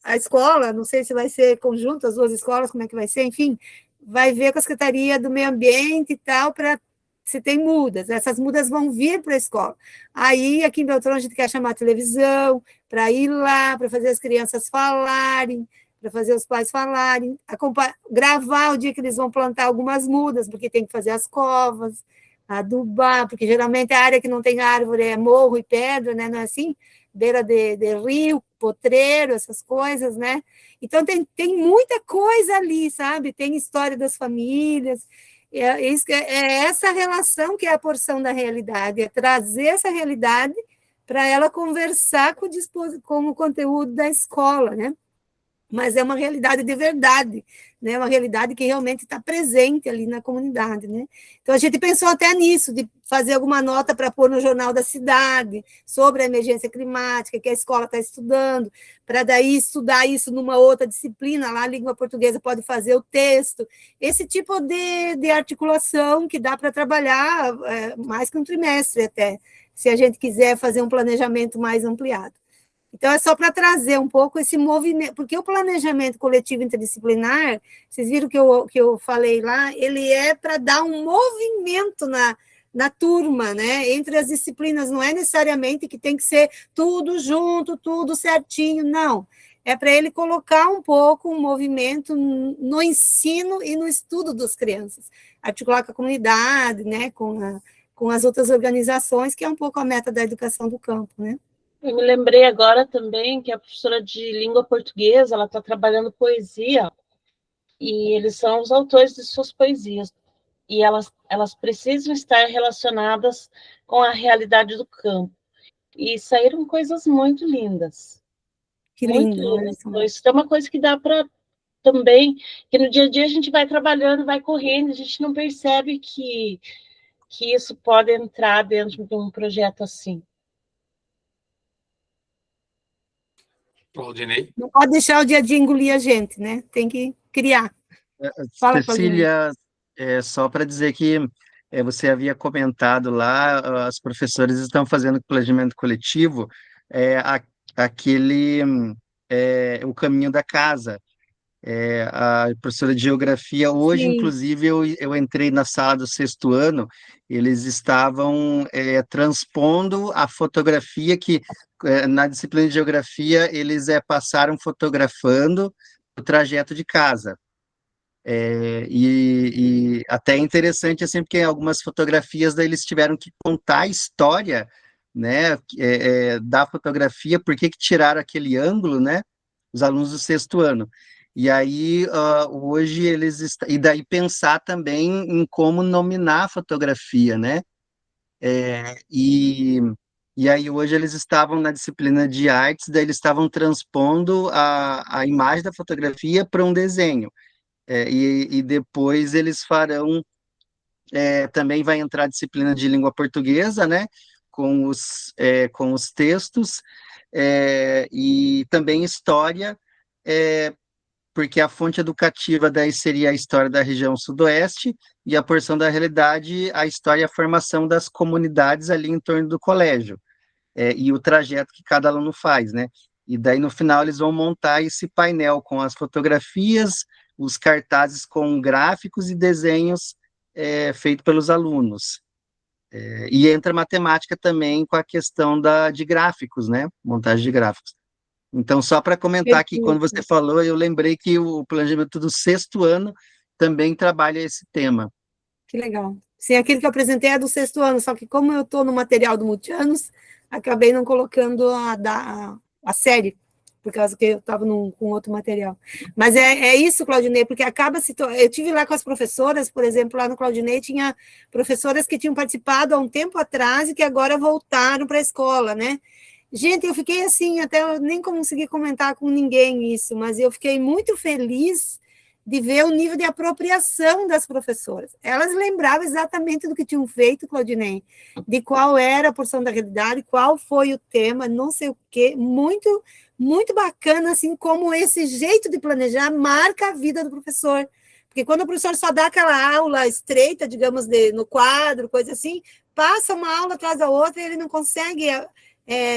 a escola, não sei se vai ser conjunto, as duas escolas, como é que vai ser, enfim, vai ver com a Secretaria do Meio Ambiente e tal, para se tem mudas, essas mudas vão vir para a escola. Aí, aqui em Beltrão, a gente quer chamar a televisão, para ir lá, para fazer as crianças falarem, para fazer os pais falarem, gravar o dia que eles vão plantar algumas mudas, porque tem que fazer as covas, adubar, porque geralmente a área que não tem árvore é morro e pedra, né? Não é assim? Beira de rio, potreiro, essas coisas, né? Então, tem muita coisa ali, sabe? Tem história das famílias. É essa relação que é a porção da realidade, é trazer essa realidade para ela conversar com o conteúdo da escola, né? Mas é uma realidade de verdade, né? Uma realidade que realmente está presente ali na comunidade, né? Então, a gente pensou até nisso, de fazer alguma nota para pôr no jornal da cidade, sobre a emergência climática, que a escola está estudando, para daí estudar isso numa outra disciplina, lá a língua portuguesa pode fazer o texto, esse tipo de articulação que dá para trabalhar mais que um trimestre até, se a gente quiser fazer um planejamento mais ampliado. Então, é só para trazer um pouco esse movimento, porque o planejamento coletivo interdisciplinar, vocês viram que eu falei lá, ele é para dar um movimento na turma, né? Entre as disciplinas, não é necessariamente que tem que ser tudo junto, tudo certinho, não. É para ele colocar um pouco um movimento no ensino e no estudo das crianças, articular com a comunidade, né? Com as outras organizações, que é um pouco a meta da educação do campo, né? Eu me lembrei agora também que a professora de língua portuguesa, ela está trabalhando poesia, e eles são os autores de suas poesias, e elas precisam estar relacionadas com a realidade do campo. E saíram coisas muito lindas. Que muito lindo. lindas. Então, isso é uma coisa que dá para também, que no dia a dia a gente vai trabalhando, vai correndo, a gente não percebe que isso pode entrar dentro de um projeto assim. Claudinei? Não pode deixar o dia a dia engolir a gente, né? Tem que criar. Fala, Claudinei. Cecília, só para dizer que você havia comentado lá, as professoras estão fazendo planejamento coletivo, o caminho da casa. A professora de geografia, hoje, Sim. inclusive, eu entrei na sala do 6º ano, eles estavam transpondo a fotografia que, na disciplina de geografia, eles passaram fotografando o trajeto de casa. E até é interessante, assim, porque em algumas fotografias daí eles tiveram que contar a história, né, da fotografia, por que tiraram aquele ângulo, né, os alunos do 6º ano. E aí, hoje, e daí pensar também em como nominar a fotografia, né, e aí hoje eles estavam na disciplina de artes, daí eles estavam transpondo a imagem da fotografia para um desenho. E depois eles farão, também vai entrar a disciplina de língua portuguesa, né, com os textos, e também história, porque a fonte educativa daí seria a história da região sudoeste, e a porção da realidade, a história e a formação das comunidades ali em torno do colégio, e o trajeto que cada aluno faz, né, e daí no final eles vão montar esse painel com as fotografias, os cartazes com gráficos e desenhos feitos pelos alunos. E entra matemática também com a questão de gráficos, né? Montagem de gráficos. Então, só para comentar que quando você falou, eu lembrei que o planejamento do 6º ano também trabalha esse tema. Que legal. Sim, aquele que eu apresentei é do 6º ano, só que como eu estou no material do Multianos, acabei não colocando a série, por causa que eu estava com outro material. Mas é isso, Claudinei, porque acaba se... Eu tive lá com as professoras, por exemplo, lá no Claudinei tinha professoras que tinham participado há um tempo atrás e que agora voltaram para a escola, né? Gente, eu fiquei assim, até eu nem consegui comentar com ninguém isso, mas eu fiquei muito feliz de ver o nível de apropriação das professoras. Elas lembravam exatamente do que tinham feito, Claudinei, de qual era a porção da realidade, qual foi o tema, não sei o quê, muito, muito bacana, assim, como esse jeito de planejar marca a vida do professor. Porque quando o professor só dá aquela aula estreita, digamos, no quadro, coisa assim, passa uma aula atrás da outra e ele não consegue...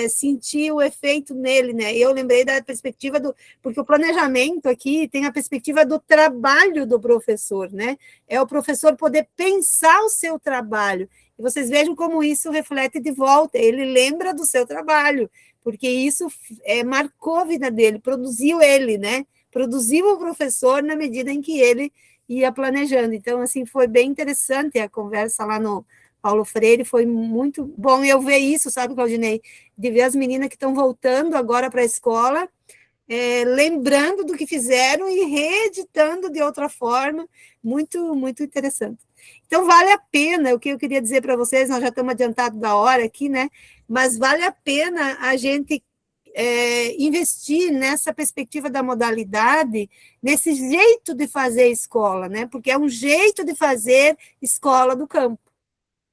sentir o efeito nele, né? Eu lembrei da perspectiva porque o planejamento aqui tem a perspectiva do trabalho do professor, né? É o professor poder pensar o seu trabalho. E vocês vejam como isso reflete de volta. Ele lembra do seu trabalho, porque isso marcou a vida dele, produziu ele, né? Produziu o professor na medida em que ele ia planejando. Então, assim, foi bem interessante a conversa lá no Paulo Freire, foi muito bom eu ver isso, sabe, Claudinei? De ver as meninas que estão voltando agora para a escola, lembrando do que fizeram e reeditando de outra forma, muito, muito interessante. Então, vale a pena, o que eu queria dizer para vocês, nós já estamos adiantados da hora aqui, né? Mas vale a pena a gente investir nessa perspectiva da modalidade, nesse jeito de fazer escola, né? Porque é um jeito de fazer escola do campo.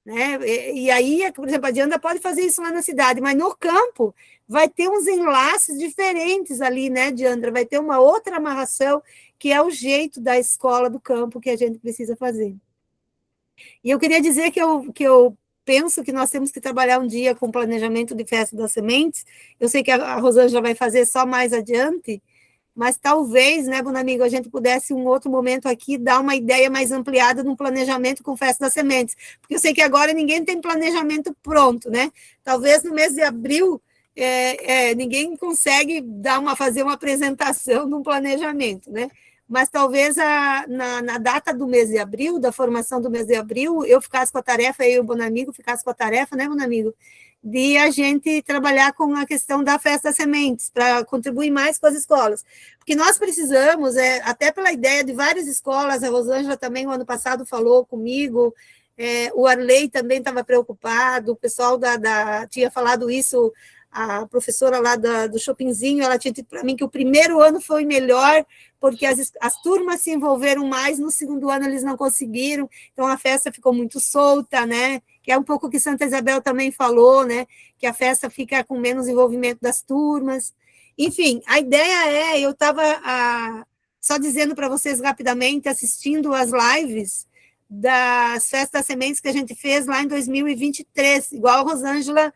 Né? E aí, por exemplo, a Diandra pode fazer isso lá na cidade, mas no campo vai ter uns enlaces diferentes ali, né, Diandra? Vai ter uma outra amarração, que é o jeito da escola do campo que a gente precisa fazer. E eu queria dizer que eu penso que nós temos que trabalhar um dia com planejamento de festa das sementes. Eu sei que a Rosângela vai fazer só mais adiante, mas talvez, né, Bonamigo, a gente pudesse, em um outro momento aqui, dar uma ideia mais ampliada no planejamento com Festa das Sementes, porque eu sei que agora ninguém tem planejamento pronto, né? Talvez no mês de abril ninguém consegue fazer uma apresentação de um planejamento, né? Mas talvez na data do mês de abril, da formação do mês de abril, eu ficasse com a tarefa, eu e o Bonamigo ficasse com a tarefa, né, Bonamigo? De a gente trabalhar com a questão da Festa das Sementes, para contribuir mais com as escolas. Porque nós precisamos, até pela ideia de várias escolas, a Rosângela também, o ano passado, falou comigo, o Arley também estava preocupado, o pessoal tinha falado isso, a professora lá do Shoppingzinho, ela tinha dito para mim que o primeiro ano foi melhor, porque as turmas se envolveram mais, no segundo ano eles não conseguiram, então a festa ficou muito solta, né? Que é um pouco o que Santa Isabel também falou, né? Que a festa fica com menos envolvimento das turmas. Enfim, a ideia eu estava só dizendo para vocês rapidamente, assistindo as lives das Festas das Sementes que a gente fez lá em 2023, igual a Rosângela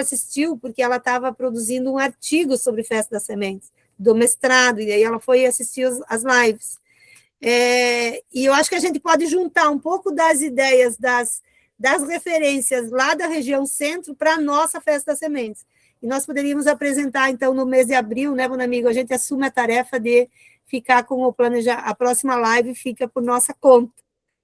assistiu, porque ela estava produzindo um artigo sobre Festa das Sementes, do mestrado, e aí ela foi assistir as lives. E eu acho que a gente pode juntar um pouco das ideias das referências lá da região centro para a nossa Festa das Sementes. E nós poderíamos apresentar, então, no mês de abril, né, meu amigo, a gente assume a tarefa de ficar com a próxima live fica por nossa conta.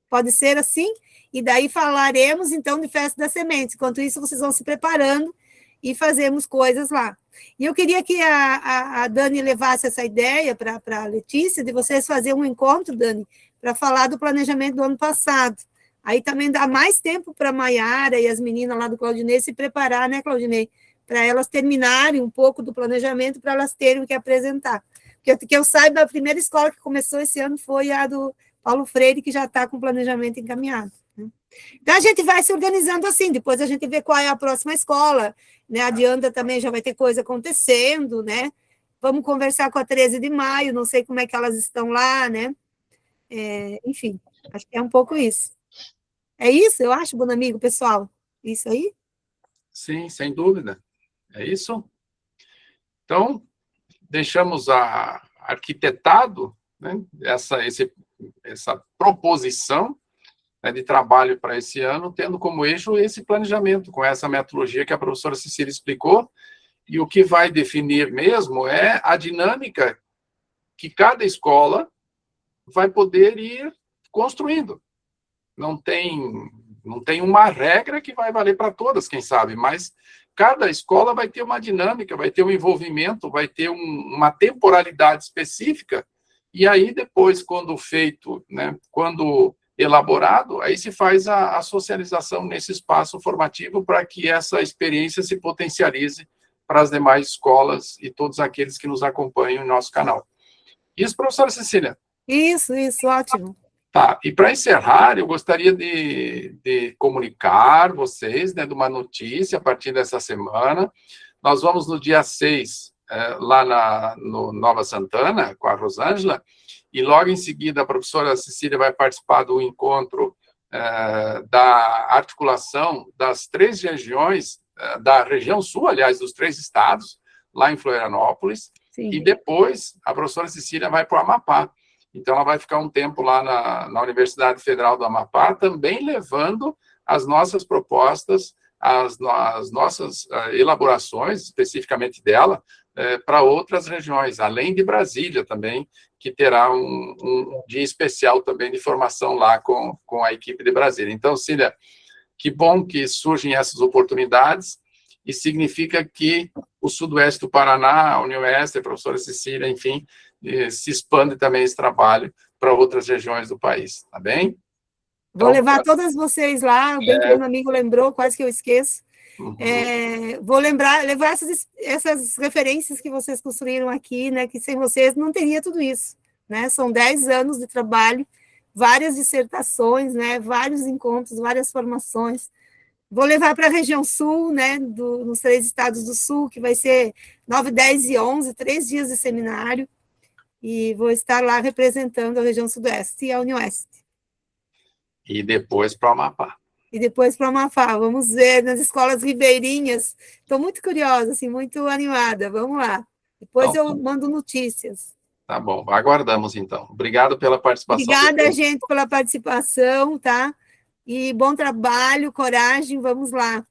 Pode ser assim? E daí falaremos, então, de Festa das Sementes. Enquanto isso, vocês vão se preparando e fazemos coisas lá. E eu queria que a Dani levasse essa ideia para a Letícia, de vocês fazerem um encontro, Dani, para falar do planejamento do ano passado. Aí também dá mais tempo para a Maiara e as meninas lá do Claudinei se preparar, né, Claudinei? Para elas terminarem um pouco do planejamento, para elas terem o que apresentar. Porque que eu saiba, a primeira escola que começou esse ano foi a do Paulo Freire, que já está com o planejamento encaminhado. Né? Então, a gente vai se organizando assim, depois a gente vê qual é a próxima escola, né? A Diandra também já vai ter coisa acontecendo, né? Vamos conversar com a 13 de maio, não sei como é que elas estão lá, né? Enfim, acho que é um pouco isso. É isso, eu acho, Bonamigo, pessoal? Isso aí? Sim, sem dúvida. É isso? Então, deixamos arquitetado, né, essa proposição, né, de trabalho para esse ano, tendo como eixo esse planejamento, com essa metodologia que a professora Cecília explicou, e o que vai definir mesmo é a dinâmica que cada escola vai poder ir construindo. Não tem Não tem uma regra que vai valer para todas, quem sabe, mas cada escola vai ter uma dinâmica, vai ter um envolvimento, vai ter uma temporalidade específica, e aí depois, quando feito, né, quando elaborado, aí se faz a socialização nesse espaço formativo para que essa experiência se potencialize para as demais escolas e todos aqueles que nos acompanham em nosso canal. Isso, professora Cecília? Isso, ótimo. Tá, e para encerrar, eu gostaria de comunicar vocês, né, de uma notícia a partir dessa semana. Nós vamos no dia 6, lá no Nova Santana, com a Rosângela, e logo em seguida a professora Cecília vai participar do encontro da articulação das 3 regiões, da região sul, aliás, dos 3 estados, lá em Florianópolis. Sim. E depois a professora Cecília vai para o Amapá. Então, ela vai ficar um tempo lá na Universidade Federal do Amapá, também levando as nossas propostas, as nossas elaborações, especificamente dela, para outras regiões, além de Brasília também, que terá um dia especial também de formação lá com a equipe de Brasília. Então, Cília, que bom que surgem essas oportunidades, e significa que o Sudoeste do Paraná, a Unioeste, a professora Cecília, enfim, se expande também esse trabalho para outras regiões do país, tá bem? Vou levar todas vocês lá, bem que meu amigo lembrou, quase que eu esqueço. Uhum. Vou levar essas referências que vocês construíram aqui, né, que sem vocês não teria tudo isso, né? São 10 anos de trabalho, várias dissertações, né, vários encontros, várias formações. Vou levar para a região sul, né, nos 3 estados do sul, que vai ser 9, 10 e 11, 3 dias de seminário, e vou estar lá representando a região sudoeste e a Unioeste. E depois para o Amapá. E depois para o Amapá, vamos ver nas escolas ribeirinhas. Estou muito curiosa, assim, muito animada, vamos lá. Depois então, eu mando notícias. Tá bom, aguardamos então. Obrigado pela participação. Obrigada, gente, pela participação, tá? E bom trabalho, coragem, vamos lá.